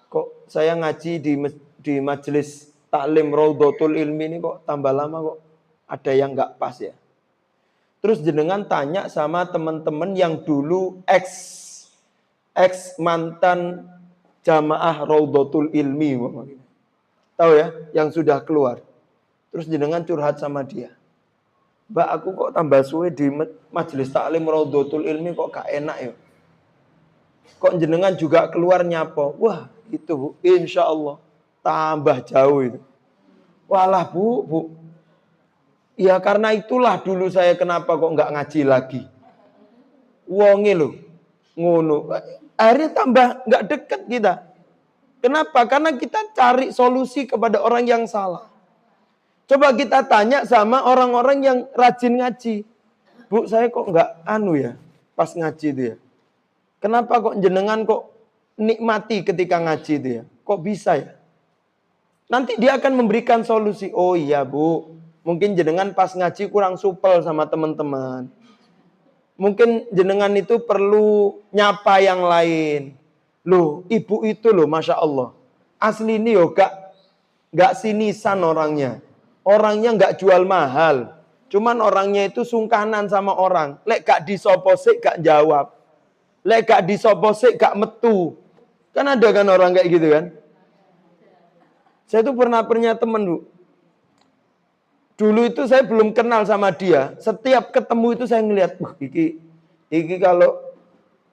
Kok saya ngaji di majelis taklim Raudhatul Ilmi ini kok tambah lama kok ada yang gak pas ya. Terus jenengan tanya sama teman-teman yang dulu ex mantan jamaah Raudhatul Ilmi. Tahu ya, yang sudah keluar. Terus jenengan curhat sama dia. Mbak, aku kok tambah suwe di majelis taklim Raudhatul Ilmi kok gak enak ya. Kok jenengan juga keluar nyapo. Wah, itu Bu, insya Allah tambah jauh itu. Walah Bu. Ya karena itulah dulu saya kenapa kok nggak ngaji lagi. Wonge lho, ngono. Akhirnya tambah nggak deket kita. Kenapa? Karena kita cari solusi kepada orang yang salah. Coba kita tanya sama orang-orang yang rajin ngaji. Bu, saya kok nggak ya pas ngaji dia. Kenapa kok jenengan kok nikmati ketika ngaji dia? Kok bisa ya? Nanti dia akan memberikan solusi. Oh iya Bu, mungkin jenengan pas ngaji kurang supel sama teman-teman. Mungkin jenengan itu perlu nyapa yang lain. Loh, ibu itu loh, Masya Allah. Asli ini yo gak sinisan orangnya. Orangnya gak jual mahal. Cuman orangnya itu sungkanan sama orang. Lek gak disoposik gak jawab. Lek gak disoposik gak metu. Kan ada kan orang kayak gitu kan. Saya tuh pernah punya temen Bu. Dulu itu saya belum kenal sama dia. Setiap ketemu itu saya ngelihat, iki kalau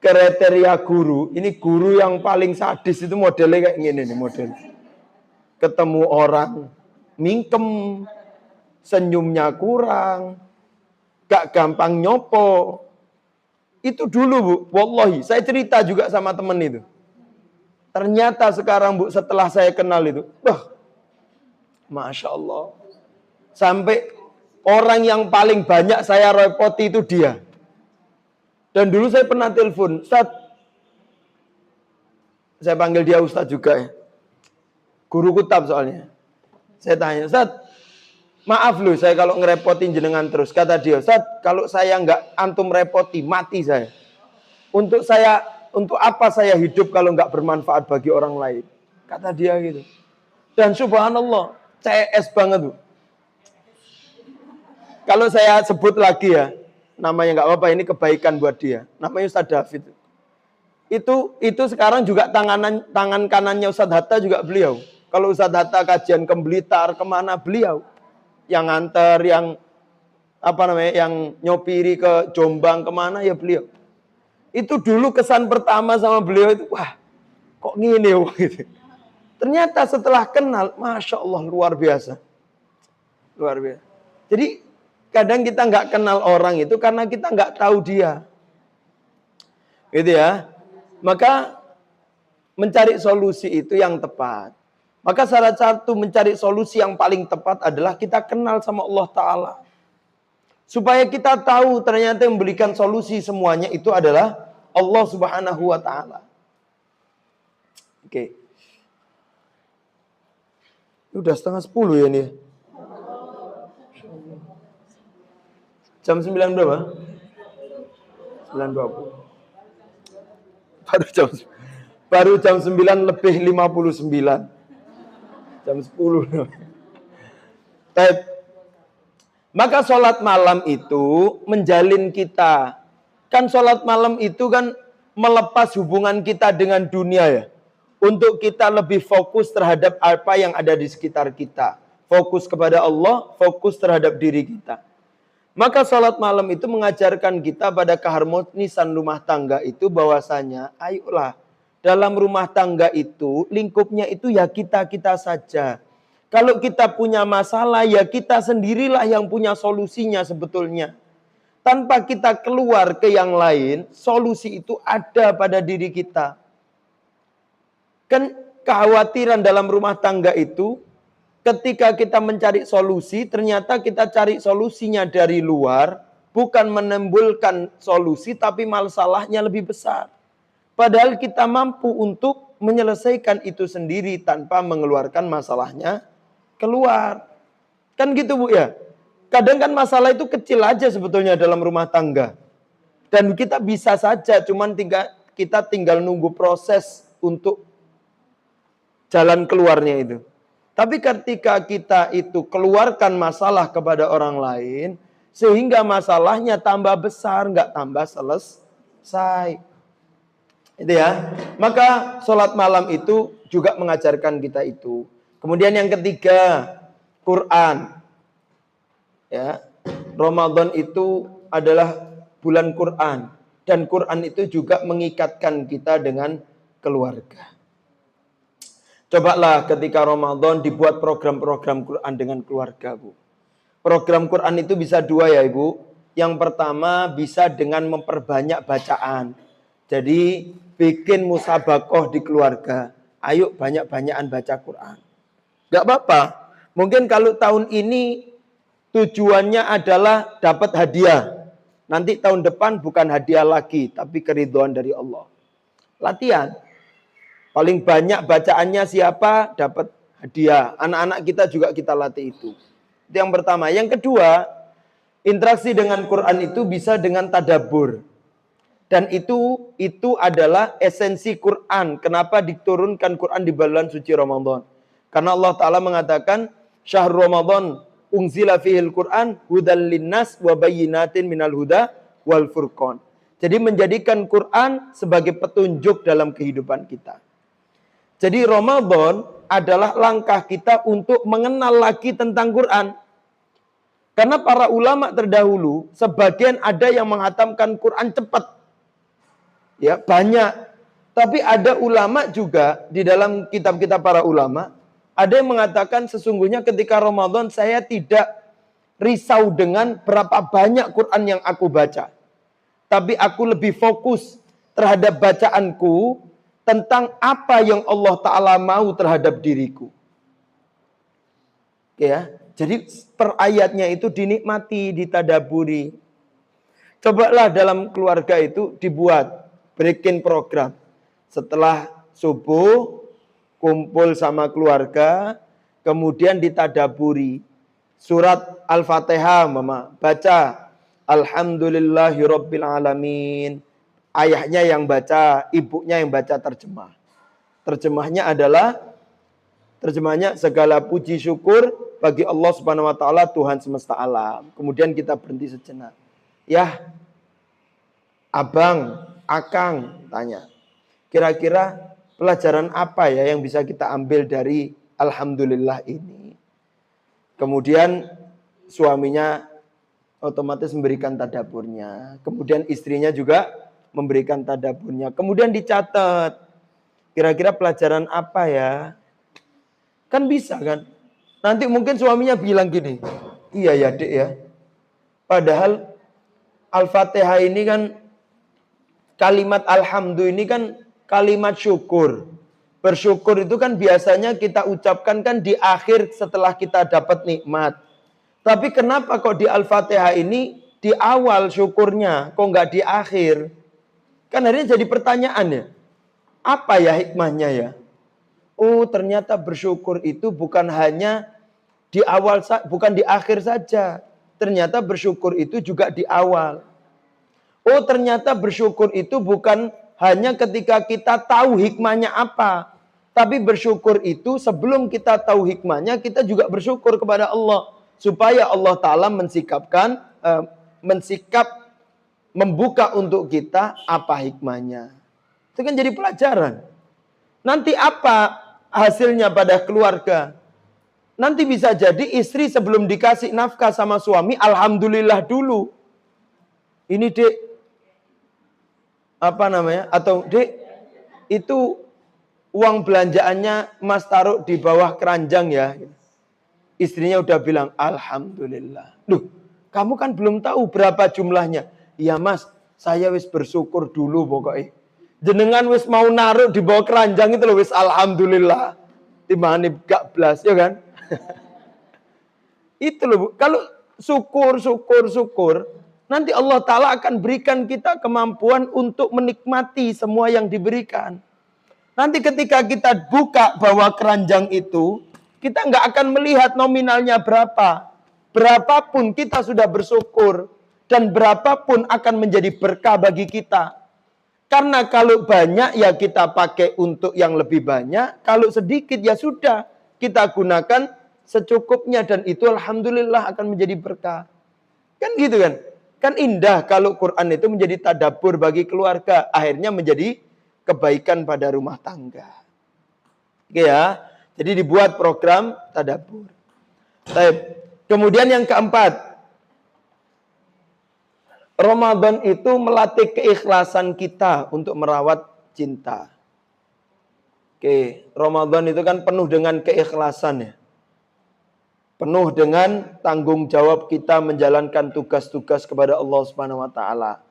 kriteria guru, ini guru yang paling sadis itu modelnya kayak gini nih model. Ketemu orang mingkem, senyumnya kurang, gak gampang nyopo. Itu dulu Bu, wallahi. Saya cerita juga sama temen itu. Ternyata sekarang Bu, setelah saya kenal itu, Masya Allah. Sampai orang yang paling banyak saya repoti itu dia. Dan dulu saya pernah telepon, Ustaz. Saya panggil dia Ustaz juga ya. Guru kutab soalnya. Saya tanya, Ustaz, maaf loh saya kalau ngerepotin jenengan terus. Kata dia, Ustaz, kalau saya nggak antum repoti, mati saya. Untuk apa saya hidup kalau nggak bermanfaat bagi orang lain? Kata dia gitu. Dan subhanallah, CS banget Bu. Kalau saya sebut lagi ya, namanya nggak apa-apa, ini kebaikan buat dia. Namanya Ustaz David. Itu sekarang juga tangan kanannya Ustaz Hatta juga beliau. Kalau Ustaz Hatta kajian ke Blitar, kemana beliau. Yang nganter, yang nyopiri ke Jombang, kemana ya beliau. Itu dulu kesan pertama sama beliau itu, wah kok gini gitu. Ternyata setelah kenal, Masya Allah luar biasa. Luar biasa. Jadi kadang kita nggak kenal orang itu karena kita nggak tahu dia. Gitu ya. Maka mencari solusi itu yang tepat. Maka salah satu mencari solusi yang paling tepat adalah kita kenal sama Allah Ta'ala. Supaya kita tahu ternyata yang memberikan solusi semuanya itu adalah Allah Subhanahu wa Ta'ala. Oke. Udah 9:30 ya nih. Jam 9 berapa? 9:20. Baru jam 9 lebih 59. Jam 10. Maka sholat malam itu menjalin kita. Kan sholat malam itu kan melepas hubungan kita dengan dunia ya. Untuk kita lebih fokus terhadap apa yang ada di sekitar kita. Fokus kepada Allah, fokus terhadap diri kita. Maka sholat malam itu mengajarkan kita pada keharmonisan rumah tangga itu bahwasanya, ayolah dalam rumah tangga itu lingkupnya itu ya kita-kita saja. Kalau kita punya masalah ya kita sendirilah yang punya solusinya sebetulnya. Tanpa kita keluar ke yang lain, solusi itu ada pada diri kita. Kan kekhawatiran dalam rumah tangga itu ketika kita mencari solusi, ternyata kita cari solusinya dari luar, bukan menimbulkan solusi, tapi masalahnya lebih besar. Padahal kita mampu untuk menyelesaikan itu sendiri tanpa mengeluarkan masalahnya keluar. Kan gitu Bu ya? Kadang kan masalah itu kecil aja sebetulnya dalam rumah tangga. Dan kita bisa saja, cuman kita tinggal nunggu proses untuk jalan keluarnya itu. Tapi ketika kita itu keluarkan masalah kepada orang lain, sehingga masalahnya tambah besar, nggak tambah selesai. Itu ya. Maka sholat malam itu juga mengajarkan kita itu. Kemudian yang ketiga, Quran. Ya, Ramadan itu adalah bulan Quran. Dan Quran itu juga mengikatkan kita dengan keluarga. Cobalah ketika Ramadan dibuat program-program Quran dengan keluarga, Bu. Program Quran itu bisa dua ya, Ibu. Yang pertama bisa dengan memperbanyak bacaan. Jadi bikin musabakoh di keluarga. Ayo banyak-banyakan baca Quran. Gak apa-apa. Mungkin kalau tahun ini tujuannya adalah dapat hadiah. Nanti tahun depan bukan hadiah lagi, tapi keridhaan dari Allah. Latihan. Paling banyak bacaannya siapa dapat hadiah. Anak-anak kita juga kita latih itu. Itu yang pertama. Yang kedua, interaksi dengan Quran itu bisa dengan tadabbur. Dan itu adalah esensi Quran. Kenapa diturunkan Quran di bulan suci Ramadan? Karena Allah Ta'ala mengatakan, Syahrul Ramadan unzila fihil Quran hudan linnas wa bayyinatin minal huda wal furqan. Jadi menjadikan Quran sebagai petunjuk dalam kehidupan kita. Jadi Ramadan adalah langkah kita untuk mengenal lagi tentang Quran. Karena para ulama terdahulu, sebagian ada yang menghatamkan Quran cepat. Ya, banyak. Tapi ada ulama juga, di dalam kitab-kitab para ulama, ada yang mengatakan sesungguhnya ketika Ramadan saya tidak risau dengan berapa banyak Quran yang aku baca. Tapi aku lebih fokus terhadap bacaanku, tentang apa yang Allah Ta'ala mau terhadap diriku. Oke ya. Jadi per ayatnya itu dinikmati, ditadaburi. Cobalah dalam keluarga itu dibuat, bikin program. Setelah subuh, kumpul sama keluarga, kemudian ditadaburi. Surat Al-Fatihah, Mama, baca. Alhamdulillahirabbil alamin. Ayahnya yang baca, ibunya yang baca terjemah. Terjemahnya segala puji syukur bagi Allah Subhanahu wa taala Tuhan semesta alam. Kemudian kita berhenti sejenak. Ya, Abang, Akang tanya. Kira-kira pelajaran apa ya yang bisa kita ambil dari alhamdulillah ini? Kemudian suaminya otomatis memberikan tadaburnya. Kemudian istrinya juga memberikan tadaburnya. Kemudian dicatat. Kira-kira pelajaran apa ya? Kan bisa kan? Nanti mungkin suaminya bilang gini. Iya ya Dek ya. Padahal Al-Fatihah ini kan, kalimat alhamdulillah ini kan kalimat syukur. Bersyukur itu kan biasanya kita ucapkan kan di akhir setelah kita dapat nikmat. Tapi kenapa kok di Al-Fatihah ini di awal syukurnya, kok nggak di akhir? Kan akhirnya jadi pertanyaan ya. Apa ya hikmahnya ya? Oh, ternyata bersyukur itu bukan hanya di awal, bukan di akhir saja. Ternyata bersyukur itu juga di awal. Oh, ternyata bersyukur itu bukan hanya ketika kita tahu hikmahnya apa. Tapi bersyukur itu sebelum kita tahu hikmahnya, kita juga bersyukur kepada Allah. Supaya Allah Ta'ala membuka untuk kita apa hikmahnya. Itu kan jadi pelajaran. Nanti apa hasilnya pada keluarga? Nanti bisa jadi istri sebelum dikasih nafkah sama suami, alhamdulillah dulu. Ini dek, apa namanya? Atau dek, itu uang belanjaannya mas taruh di bawah keranjang ya. Istrinya udah bilang, alhamdulillah. Duh, kamu kan belum tahu berapa jumlahnya. Iya mas, saya wis bersyukur dulu pokoknya. Jenengan wis mau naruh di bawah keranjang itu loh wis alhamdulillah. Timane gak blas ya kan? Itu loh Bu. Kalau syukur, nanti Allah Ta'ala akan berikan kita kemampuan untuk menikmati semua yang diberikan. Nanti ketika kita buka bawah keranjang itu, kita nggak akan melihat nominalnya berapa. Berapapun kita sudah bersyukur. Dan berapapun akan menjadi berkah bagi kita. Karena kalau banyak ya kita pakai untuk yang lebih banyak. Kalau sedikit ya sudah kita gunakan secukupnya. Dan itu alhamdulillah akan menjadi berkah. Kan gitu kan? Kan indah kalau Quran itu menjadi tadabbur bagi keluarga. Akhirnya menjadi kebaikan pada rumah tangga. Oke ya. Jadi dibuat program tadabbur. Kemudian yang keempat. Ramadan itu melatih keikhlasan kita untuk merawat cinta. Oke, Ramadan itu kan penuh dengan keikhlasan ya. Penuh dengan tanggung jawab kita menjalankan tugas-tugas kepada Allah Subhanahu wa taala.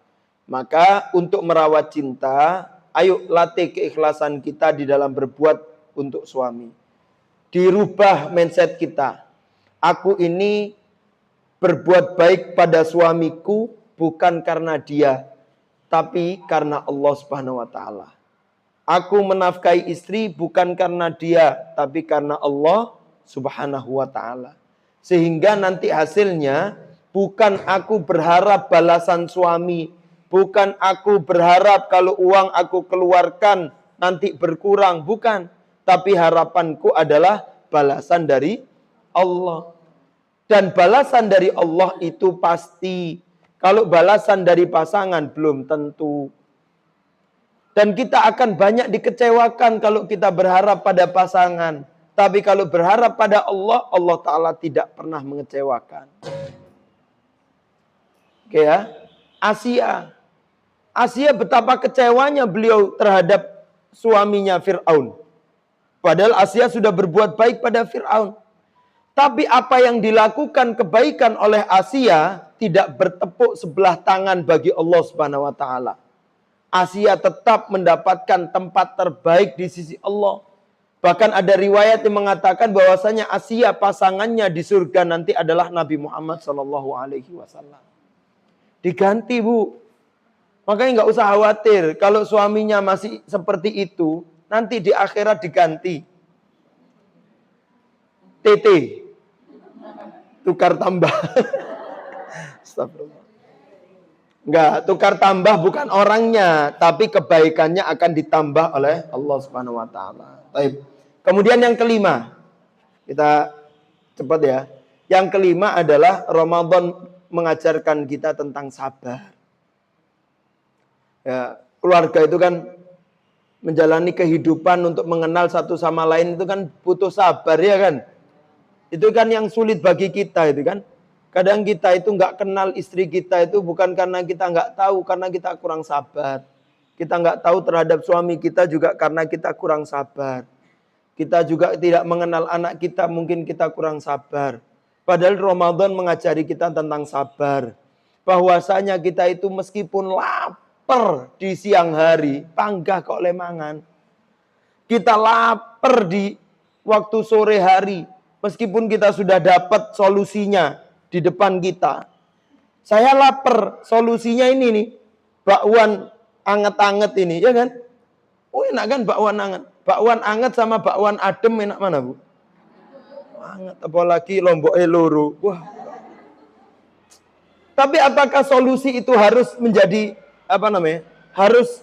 Maka untuk merawat cinta, ayo latih keikhlasan kita di dalam berbuat untuk suami. Dirubah mindset kita. Aku ini berbuat baik pada suamiku bukan karena dia, tapi karena Allah Subhanahu wa taala. Aku menafkahi istri bukan karena dia, tapi karena Allah Subhanahu wa taala. Sehingga nanti hasilnya bukan aku berharap balasan suami, bukan aku berharap kalau uang aku keluarkan nanti berkurang, bukan. Tapi harapanku adalah balasan dari Allah. Dan balasan dari Allah itu pasti. Kalau balasan dari pasangan belum tentu. Dan kita akan banyak dikecewakan kalau kita berharap pada pasangan. Tapi kalau berharap pada Allah, Allah Ta'ala tidak pernah mengecewakan. Oke ya. Asia betapa kecewanya beliau terhadap suaminya Fir'aun. Padahal Asia sudah berbuat baik pada Fir'aun. Tapi apa yang dilakukan kebaikan oleh Asia tidak bertepuk sebelah tangan bagi Allah Subhanahu wa taala. Asia tetap mendapatkan tempat terbaik di sisi Allah. Bahkan ada riwayat yang mengatakan bahwasanya Asia pasangannya di surga nanti adalah Nabi Muhammad SAW. Diganti Bu. Makanya nggak usah khawatir kalau suaminya masih seperti itu, nanti di akhirat diganti. TT. Tukar tambah. Astagfirullah. Enggak, tukar tambah bukan orangnya, tapi kebaikannya akan ditambah oleh Allah Subhanahu wa taala. Baik. Kemudian yang kelima. Kita cepat ya. Yang kelima adalah Ramadan mengajarkan kita tentang sabar. Ya, keluarga itu kan menjalani kehidupan untuk mengenal satu sama lain itu kan butuh sabar ya kan? Itu kan yang sulit bagi kita itu kan. Kadang kita itu nggak kenal istri kita itu bukan karena kita nggak tahu, karena kita kurang sabar. Kita nggak tahu terhadap suami kita juga karena kita kurang sabar. Kita juga tidak mengenal anak kita, mungkin kita kurang sabar. Padahal Ramadan mengajari kita tentang sabar. Bahwasanya kita itu meskipun lapar di siang hari, panggah kok lemangan. Kita lapar di waktu sore hari, meskipun kita sudah dapat solusinya di depan kita. Saya lapar, solusinya ini nih, bakwan anget-anget ini, ya kan? Oh enak kan bakwan anget? Bakwan anget sama bakwan adem enak mana, Bu? Anget, apalagi lombok loro. Wah. Tapi apakah solusi itu harus menjadi harus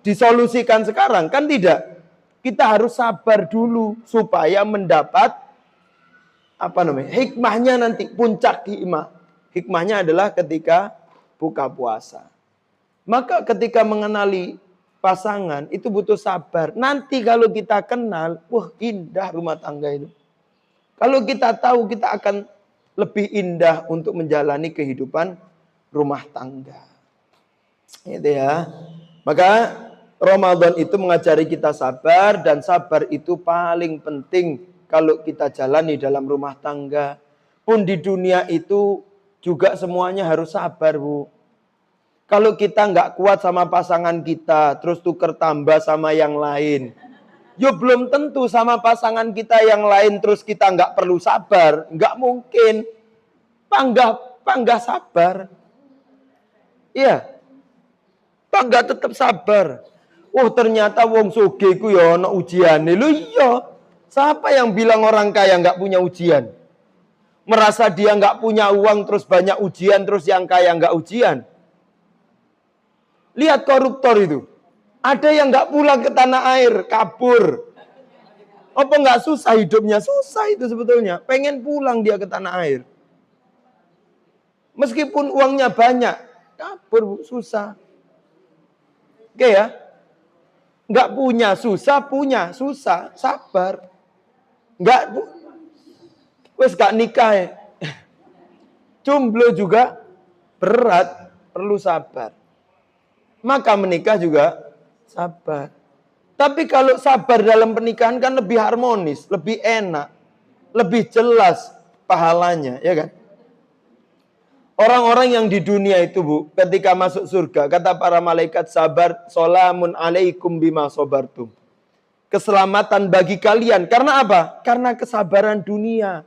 disolusikan sekarang? Kan tidak. Kita harus sabar dulu supaya mendapat hikmahnya nanti, puncak hikmah. Hikmahnya adalah ketika buka puasa. Maka ketika mengenali pasangan itu butuh sabar. Nanti kalau kita kenal, wah indah rumah tangga itu. Kalau kita tahu, kita akan lebih indah untuk menjalani kehidupan rumah tangga. Gitu ya. Maka Ramadan itu mengajari kita sabar, dan sabar itu paling penting kalau kita jalani dalam rumah tangga. Pun di dunia itu juga semuanya harus sabar, Bu. Kalau kita nggak kuat sama pasangan kita, terus tuker tambah sama yang lain, yo belum tentu sama pasangan kita yang lain terus kita nggak perlu sabar. Nggak mungkin. Panggah sabar. Iya. Panggah tetap sabar. Oh ternyata wong sugih ku ya ana ujiane. Lho iya. Siapa yang bilang orang kaya nggak punya ujian? Merasa dia nggak punya uang terus banyak ujian, terus yang kaya nggak ujian? Lihat koruptor itu. Ada yang nggak pulang ke tanah air, kabur. Apa nggak susah hidupnya? Susah itu sebetulnya. Pengen pulang dia ke tanah air. Meskipun uangnya banyak, kabur, susah. Oke ya? Nggak punya, susah, sabar. Wes gak nikah ya. Jomblo juga berat, perlu sabar. Maka menikah juga sabar. Tapi kalau sabar dalam pernikahan kan lebih harmonis, lebih enak, lebih jelas pahalanya, ya kan? Orang-orang yang di dunia itu, Bu, ketika masuk surga, kata para malaikat sabar, salamun alaikum bima sabartum. Keselamatan bagi kalian. Karena apa? Karena kesabaran dunia.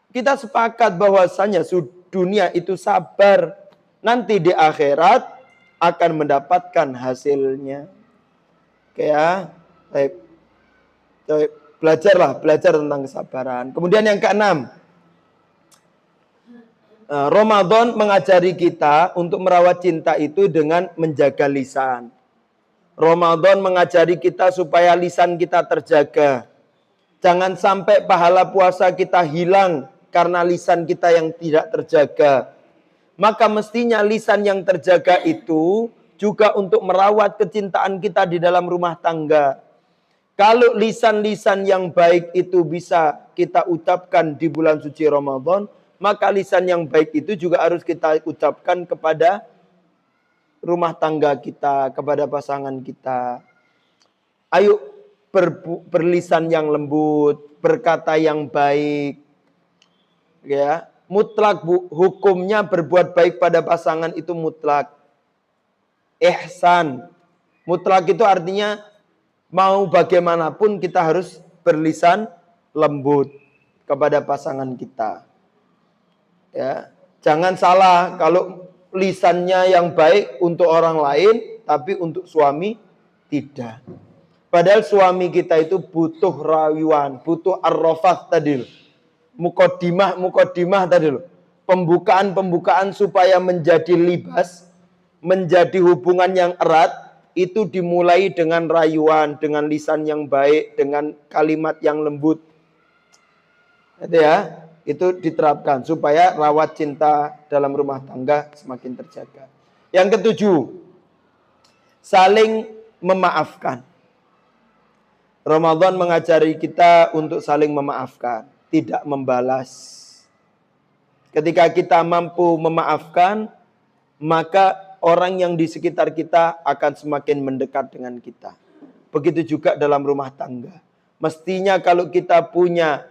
Kita sepakat bahwasanya dunia itu sabar. Nanti di akhirat akan mendapatkan hasilnya. Oke ya. Baik. Belajar tentang kesabaran. Kemudian yang keenam. Ramadan mengajari kita untuk merawat cinta itu dengan menjaga lisan. Ramadan mengajari kita supaya lisan kita terjaga. Jangan sampai pahala puasa kita hilang karena lisan kita yang tidak terjaga. Maka mestinya lisan yang terjaga itu juga untuk merawat kecintaan kita di dalam rumah tangga. Kalau lisan-lisan yang baik itu bisa kita ucapkan di bulan suci Ramadan, maka lisan yang baik itu juga harus kita ucapkan kepada rumah tangga kita, kepada pasangan kita. Ayo berlisan yang lembut, berkata yang baik. Ya. Mutlak, Bu, hukumnya berbuat baik pada pasangan itu mutlak. Ihsan. Mutlak itu artinya mau bagaimanapun kita harus berlisan lembut kepada pasangan kita. Ya, jangan salah kalau lisannya yang baik untuk orang lain tapi untuk suami tidak. Padahal suami kita itu butuh rayuan, butuh ar-rafah tadi. Mukaddimah tadi loh. Pembukaan supaya menjadi libas, menjadi hubungan yang erat, itu dimulai dengan rayuan, dengan lisan yang baik, dengan kalimat yang lembut. Itu ya, itu diterapkan supaya rawat cinta dalam rumah tangga semakin terjaga. Yang ketujuh, saling memaafkan. Ramadan mengajari kita untuk saling memaafkan, tidak membalas. Ketika kita mampu memaafkan, maka orang yang di sekitar kita akan semakin mendekat dengan kita. Begitu juga dalam rumah tangga. Mestinya kalau kita punya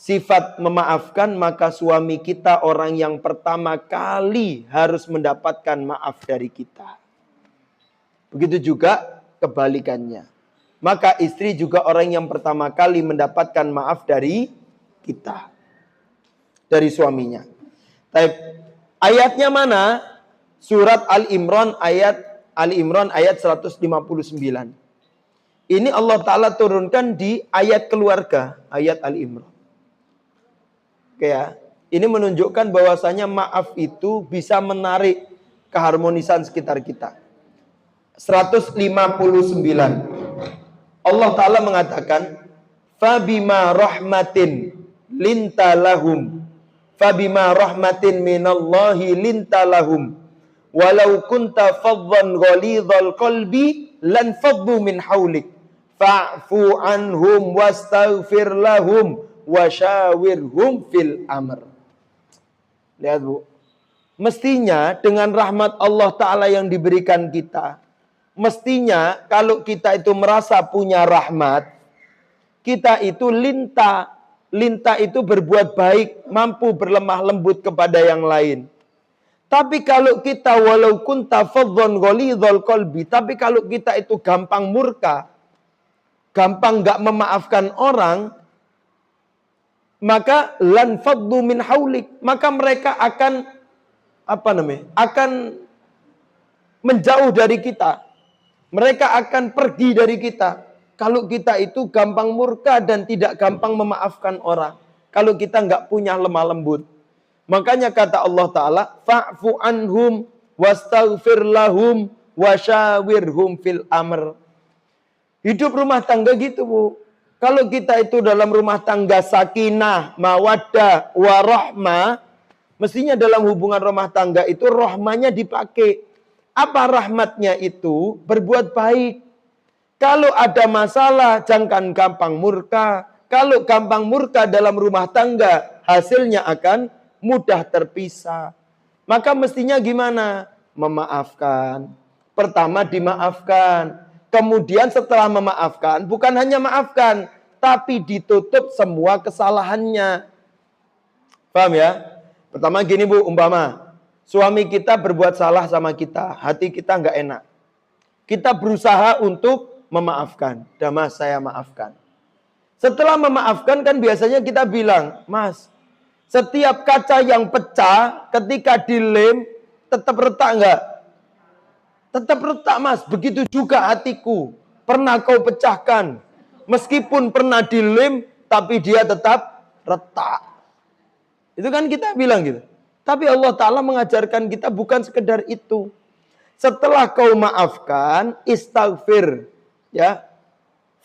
sifat memaafkan, maka suami kita orang yang pertama kali harus mendapatkan maaf dari kita. Begitu juga kebalikannya. Maka istri juga orang yang pertama kali mendapatkan maaf dari kita. Dari suaminya. Ayatnya mana? Surat Al-Imran ayat 159. Ini Allah Ta'ala turunkan di ayat keluarga, ayat Al-Imran. Oke ya. Ini menunjukkan bahwasanya maaf itu bisa menarik keharmonisan sekitar kita. 159. Allah Ta'ala mengatakan, Fabima rahmatin lintalahum. Fabima rahmatin minallahi lintalahum. Walau kunta faddan ghalidhal qalbi lan faddu min haulik. Fa'fu anhum wastaghfir lahum wasyawirhum fil amr. Lihat Bu. Mestinya dengan rahmat Allah Ta'ala yang diberikan kita, mestinya kalau kita itu merasa punya rahmat, kita itu linta itu berbuat baik, mampu berlemah lembut kepada yang lain. Tapi kalau kita walau kunta faddan ghalidhal qalbi, tapi kalau kita itu gampang murka, gampang gak memaafkan orang, maka lan faddu min haulik, maka mereka akan akan menjauh dari kita. Mereka akan pergi dari kita. Kalau kita itu gampang murka dan tidak gampang memaafkan orang. Kalau kita nggak punya lemah lembut. Makanya kata Allah Ta'ala, fa'fu anhum wastaghfir lahum wasyawirhum fil amr. Hidup rumah tangga gitu Bu. Kalau kita itu dalam rumah tangga sakinah, mawaddah, warahmah, mestinya dalam hubungan rumah tangga itu rahmanya dipakai. Apa rahmatnya itu? Berbuat baik. Kalau ada masalah, jangan gampang murka. Kalau gampang murka dalam rumah tangga, hasilnya akan mudah terpisah. Maka mestinya gimana? Memaafkan. Pertama dimaafkan. Kemudian setelah memaafkan, bukan hanya maafkan, tapi ditutup semua kesalahannya. Paham ya? Pertama gini Bu, umpama suami kita berbuat salah sama kita, hati kita nggak enak. Kita berusaha untuk memaafkan. Dah Mas, saya maafkan. Setelah memaafkan kan biasanya kita bilang, Mas, setiap kaca yang pecah ketika dilem tetap retak nggak? Tetap retak Mas. Begitu juga hatiku. Pernah kau pecahkan. Meskipun pernah dilem, tapi dia tetap retak. Itu kan kita bilang gitu. Tapi Allah Ta'ala mengajarkan kita bukan sekedar itu. Setelah kau maafkan, istaghfir. Ya.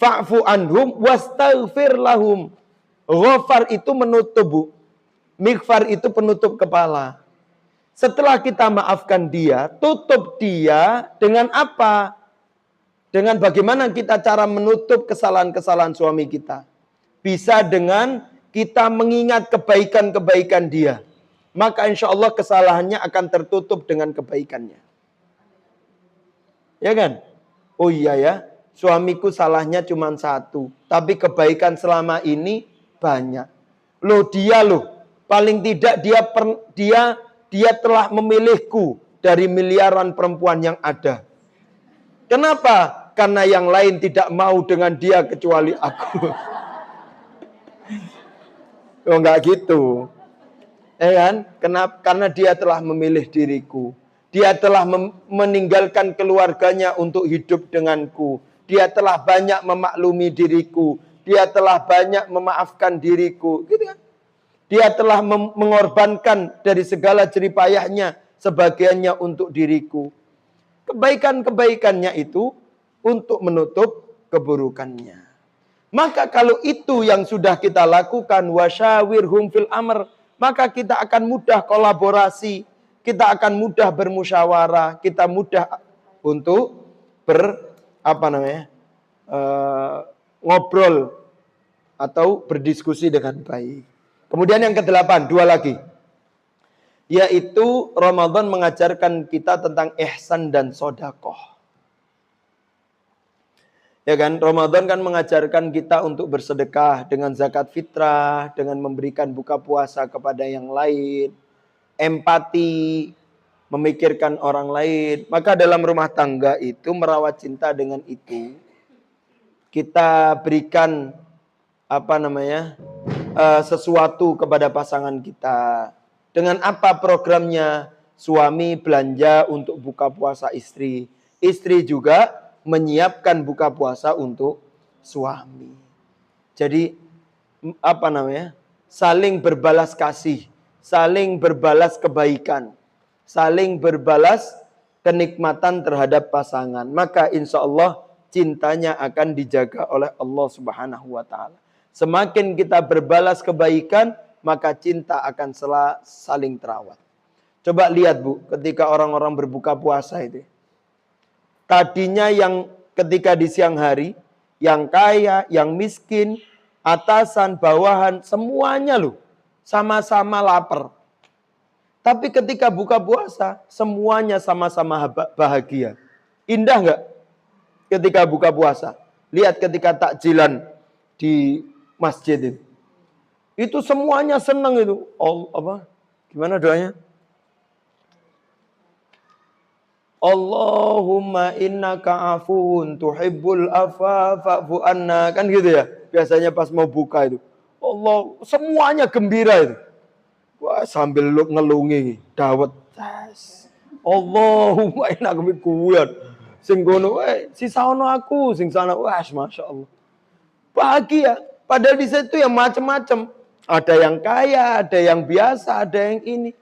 Fa'fu anhum wastaghfir lahum. Ghafar itu menutup Bu. Mighfar itu penutup kepala. Setelah kita maafkan dia, tutup dia dengan apa? Dengan bagaimana kita cara menutup kesalahan-kesalahan suami kita. Bisa dengan kita mengingat kebaikan-kebaikan dia. Maka insya Allah kesalahannya akan tertutup dengan kebaikannya. Ya kan? Oh iya ya, suamiku salahnya cuma satu. Tapi kebaikan selama ini banyak. Loh, paling tidak dia telah memilihku dari miliaran perempuan yang ada. Kenapa? Karena yang lain tidak mau dengan dia kecuali aku. Oh enggak gitu. Kan? Kenapa? Karena dia telah memilih diriku. Dia telah meninggalkan keluarganya untuk hidup denganku. Dia telah banyak memaklumi diriku. Dia telah banyak memaafkan diriku. Gitu kan? Dia telah mengorbankan dari segala jeripayahnya sebagiannya untuk diriku. Kebaikan-kebaikannya itu untuk menutup keburukannya. Maka kalau itu yang sudah kita lakukan, wasyawirhum fil amr, maka kita akan mudah kolaborasi, kita akan mudah bermusyawarah, kita mudah untuk ngobrol atau berdiskusi dengan baik. Kemudian yang ke-8, 2 lagi. Yaitu Ramadan mengajarkan kita tentang ihsan dan sedekah. Ya kan, Ramadan kan mengajarkan kita untuk bersedekah dengan zakat fitrah, dengan memberikan buka puasa kepada yang lain, empati, memikirkan orang lain. Maka dalam rumah tangga itu merawat cinta dengan itu. Kita berikan sesuatu kepada pasangan kita. Dengan apa programnya? Suami belanja untuk buka puasa istri. Istri juga menyiapkan buka puasa untuk suami. Jadi saling berbalas kasih, saling berbalas kebaikan, saling berbalas kenikmatan terhadap pasangan. Maka insya Allah cintanya akan dijaga oleh Allah Subhanahu wa Ta'ala. Semakin kita berbalas kebaikan, maka cinta akan saling terawat. Coba lihat Bu, ketika orang-orang berbuka puasa itu. Tadinya yang ketika di siang hari, yang kaya, yang miskin, atasan, bawahan, semuanya loh sama-sama lapar. Tapi ketika buka puasa, semuanya sama-sama bahagia. Indah nggak? Ketika buka puasa. Lihat ketika takjilan di masjid itu semuanya senang itu. Gimana doanya? Allahumma innaka afuun tuhibbul afa fa'fu anna. Kan gitu ya. Biasanya pas mau buka itu. Allah, semuanya gembira itu. Wah, sambil ngelungi dawet. Allahumma innaka kuwat. Sing gono sisa ono aku, sing sana Masya Allah. Bahagia. Padahal di situ yang macam-macam. Ada yang kaya, ada yang biasa, ada yang ini.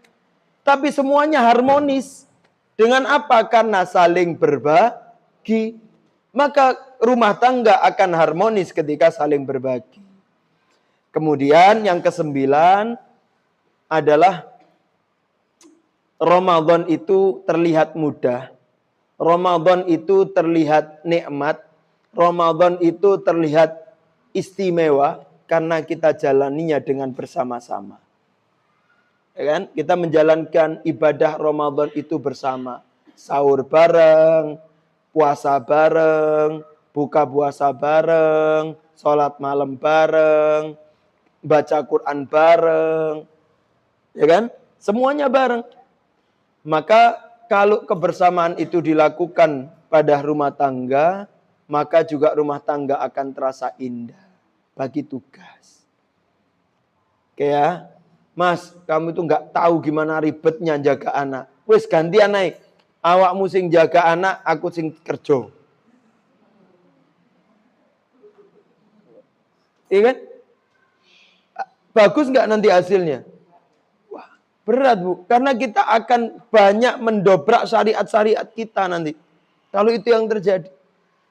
Tapi semuanya harmonis. Dengan apa? Karena saling berbagi. Maka rumah tangga akan harmonis ketika saling berbagi. Kemudian yang ke-9 adalah Ramadan itu terlihat mudah. Ramadan itu terlihat nikmat. Ramadan itu terlihat istimewa karena kita jalaninya dengan bersama-sama. Ya kan? Kita menjalankan ibadah Ramadan itu bersama. Sahur bareng, puasa bareng, buka puasa bareng, sholat malam bareng, baca Quran bareng. Ya kan? Semuanya bareng. Maka kalau kebersamaan itu dilakukan pada rumah tangga, maka juga rumah tangga akan terasa indah. Bagi tugas. Kayak Mas, kamu itu nggak tahu gimana ribetnya jaga anak. Wis gantian naik. Awakmu sing jaga anak, aku sing kerja. Iya kan? Bagus nggak nanti hasilnya? Wah, berat Bu. Karena kita akan banyak mendobrak syariat-syariat kita nanti. Kalau itu yang terjadi.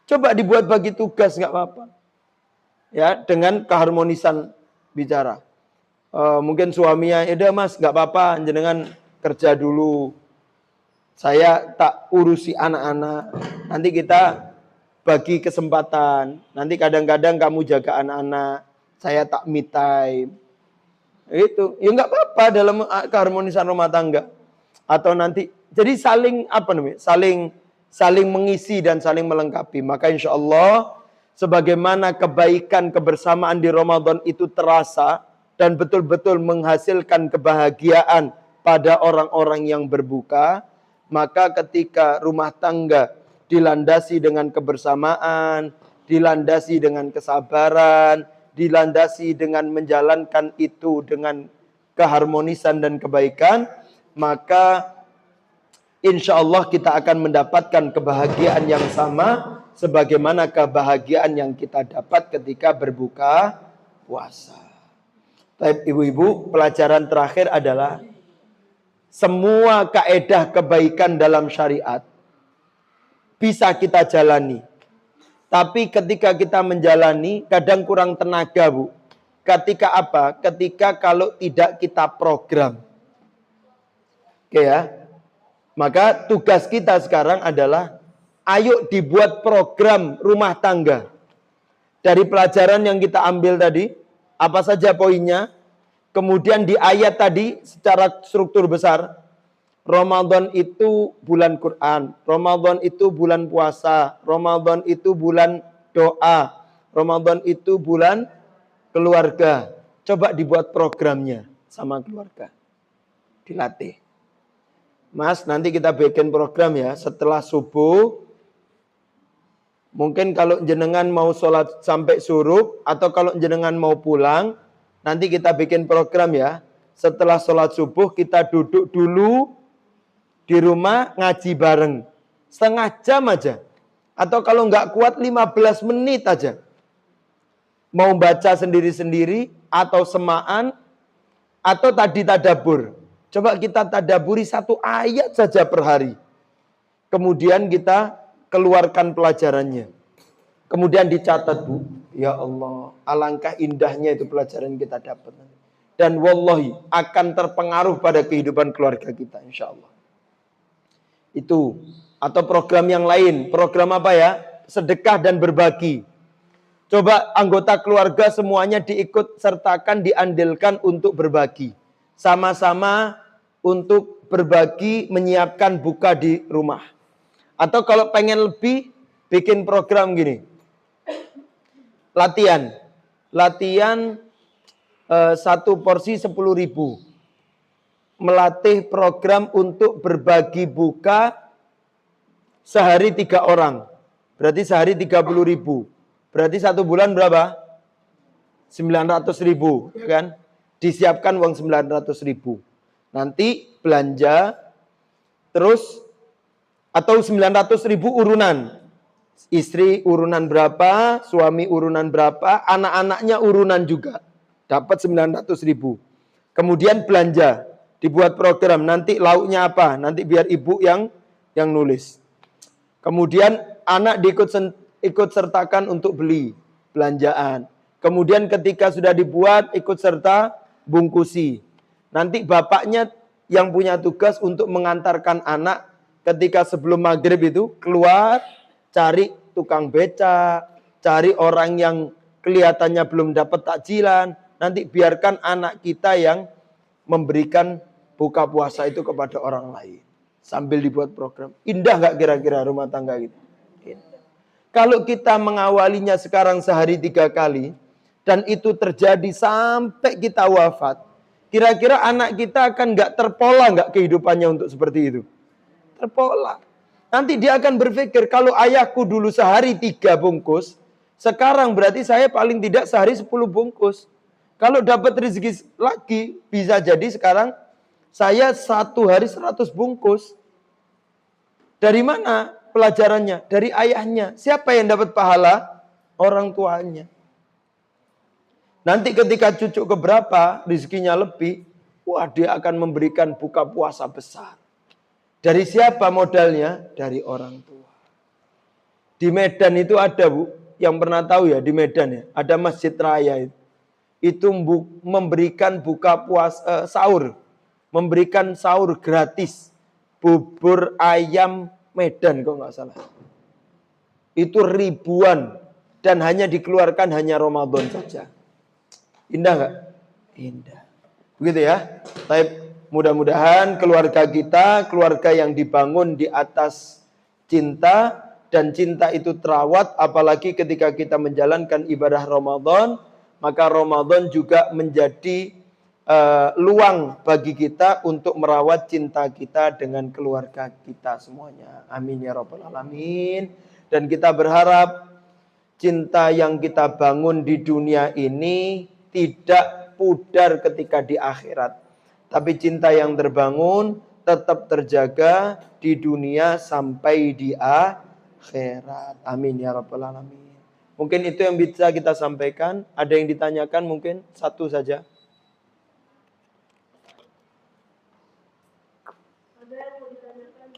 Coba dibuat bagi tugas, nggak apa-apa. Ya, dengan keharmonisan bicara. Mungkin suaminya, ya udah Mas, nggak apa-apa, jenengan kerja dulu. Saya tak urusi anak-anak. Nanti kita bagi kesempatan. Nanti kadang-kadang kamu jaga anak-anak. Saya tak me time. Itu, ya nggak apa-apa dalam keharmonisan rumah tangga. Atau nanti, jadi saling mengisi dan saling melengkapi. Maka insya Allah, sebagaimana kebaikan kebersamaan di Ramadan itu terasa dan betul-betul menghasilkan kebahagiaan pada orang-orang yang berbuka, maka ketika rumah tangga dilandasi dengan kebersamaan, dilandasi dengan kesabaran, dilandasi dengan menjalankan itu dengan keharmonisan dan kebaikan, maka insya Allah kita akan mendapatkan kebahagiaan yang sama sebagaimana kebahagiaan yang kita dapat ketika berbuka puasa. Baik ibu-ibu, pelajaran terakhir adalah semua kaedah kebaikan dalam syariat bisa kita jalani. Tapi ketika kita menjalani, kadang kurang tenaga Bu. Ketika apa? Ketika kalau tidak kita program. Oke ya. Maka tugas kita sekarang adalah ayo dibuat program rumah tangga. Dari pelajaran yang kita ambil tadi, apa saja poinnya? Kemudian di ayat tadi secara struktur besar, Ramadan itu bulan Quran, Ramadan itu bulan puasa, Ramadan itu bulan doa. Ramadan itu bulan keluarga. Coba dibuat programnya sama keluarga. Dilatih. Mas, nanti kita bikin program ya. Setelah subuh, mungkin kalau jenengan mau sholat sampai surup, atau kalau jenengan mau pulang, nanti kita bikin program ya. Setelah sholat subuh, kita duduk dulu di rumah ngaji bareng. Setengah jam aja. Atau kalau nggak kuat 15 menit aja. Mau baca sendiri-sendiri, atau semaan, atau tadi tadabur. Coba kita tadaburi 1 ayat saja per hari. Kemudian kita keluarkan pelajarannya. Kemudian dicatat, Bu. Ya Allah, alangkah indahnya itu pelajaran kita dapat. Dan wallahi akan terpengaruh pada kehidupan keluarga kita, insya Allah. Itu. Atau program yang lain. Program apa ya? Sedekah dan berbagi. Coba anggota keluarga semuanya diikut sertakan, diandilkan untuk berbagi. Sama-sama untuk berbagi, menyiapkan buka di rumah. Atau kalau pengen lebih, bikin program gini. Latihan. Latihan 1 porsi 10.000. Melatih program untuk berbagi buka sehari 3 orang. Berarti sehari 30.000. Berarti 1 bulan berapa? 900.000, ya kan? Disiapkan uang 900.000. Nanti belanja terus, atau 900.000 urunan. Istri urunan berapa, suami urunan berapa, anak-anaknya urunan juga. Dapat 900.000. Kemudian belanja, dibuat program. Nanti lauknya apa? Nanti biar ibu yang nulis. Kemudian anak ikut sertakan untuk beli belanjaan. Kemudian ketika sudah dibuat, ikut serta bungkusi. Nanti bapaknya yang punya tugas untuk mengantarkan anak ketika sebelum maghrib itu keluar, cari tukang beca, cari orang yang kelihatannya belum dapat takjilan. Nanti biarkan anak kita yang memberikan buka puasa itu kepada orang lain. Sambil dibuat program. Indah gak kira-kira rumah tangga gitu? Indah. Kalau kita mengawalinya sekarang sehari 3 kali, dan itu terjadi sampai kita wafat, kira-kira anak kita akan gak terpola gak kehidupannya untuk seperti itu? Terpola. Nanti dia akan berpikir, kalau ayahku dulu sehari 3 bungkus, sekarang berarti saya paling tidak sehari 10 bungkus. Kalau dapat rezeki lagi, bisa jadi sekarang saya 1 hari 100 bungkus. Dari mana pelajarannya? Dari ayahnya. Siapa yang dapat pahala? Orang tuanya. Nanti ketika cucu keberapa, rezekinya lebih, wah dia akan memberikan buka puasa besar. Dari siapa modalnya? Dari orang tua. Di Medan itu ada, Bu, yang pernah tahu ya, di Medan ya, ada masjid raya itu. Itu memberikan buka puasa sahur, memberikan sahur gratis, bubur ayam Medan kok nggak salah. Itu ribuan dan hanya dikeluarkan hanya Ramadan saja. Indah nggak? Indah. Begitu ya. Tapi mudah-mudahan keluarga kita, keluarga yang dibangun di atas cinta, dan cinta itu terawat, apalagi ketika kita menjalankan ibadah Ramadan. Maka Ramadan juga menjadi luang bagi kita untuk merawat cinta kita dengan keluarga kita semuanya. Amin ya rabbal alamin. Dan kita berharap cinta yang kita bangun di dunia ini tidak pudar ketika di akhirat. Tapi cinta yang terbangun tetap terjaga di dunia sampai di akhirat. Amin ya rabbal alamin. Mungkin itu yang bisa kita sampaikan. Ada yang ditanyakan mungkin? 1 saja. Ada yang mau ditanyakan?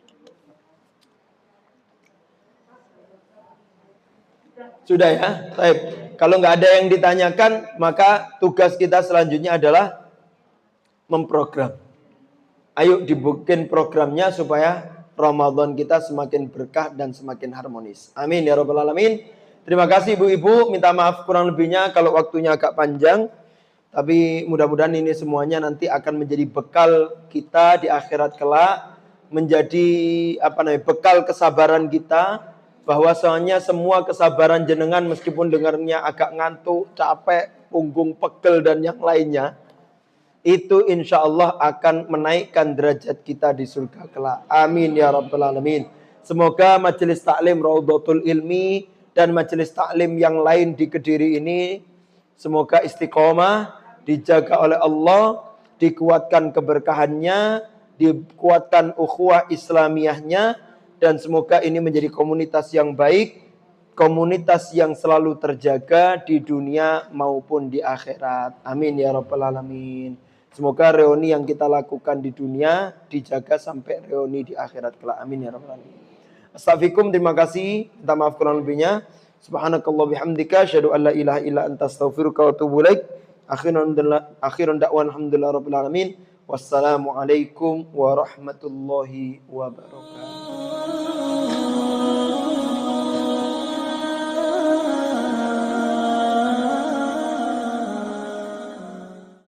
Sudah ya? Baik. Kalau nggak ada yang ditanyakan, maka tugas kita selanjutnya adalah memprogram. Ayo dibikin programnya supaya Ramadan kita semakin berkah dan semakin harmonis. Amin ya rabbal alamin. Terima kasih Ibu-Ibu, minta maaf kurang lebihnya kalau waktunya agak panjang. Tapi mudah-mudahan ini semuanya nanti akan menjadi bekal kita di akhirat kelak. Menjadi bekal kesabaran kita. bahwasanya semua kesabaran jenengan meskipun dengarnya agak ngantuk, capek, punggung pegel dan yang lainnya, itu insya Allah akan menaikkan derajat kita di surga kelak. Amin ya rabbal alamin. Semoga majelis taklim Raudhatul Ilmi dan majelis taklim yang lain di Kediri ini semoga istiqomah, dijaga oleh Allah, dikuatkan keberkahannya, dikuatkan ukhuwah Islamiyahnya, dan semoga ini menjadi komunitas yang baik, komunitas yang selalu terjaga di dunia maupun di akhirat. Amin ya rabbal alamin. Semoga reuni yang kita lakukan di dunia dijaga sampai reuni di akhirat kelak. Amin ya rabbal alamin. Astaghfirukum, terima kasih. Minta maaf kurang lebihnya. Subhanakallah bihamdika asyhadu an la ilaha illa anta astaghfiruka wa atubu ilaik. Akhirun da'wan alhamdulillah rabbil alamin. Wassalamualaikum warahmatullahi wabarakatuh.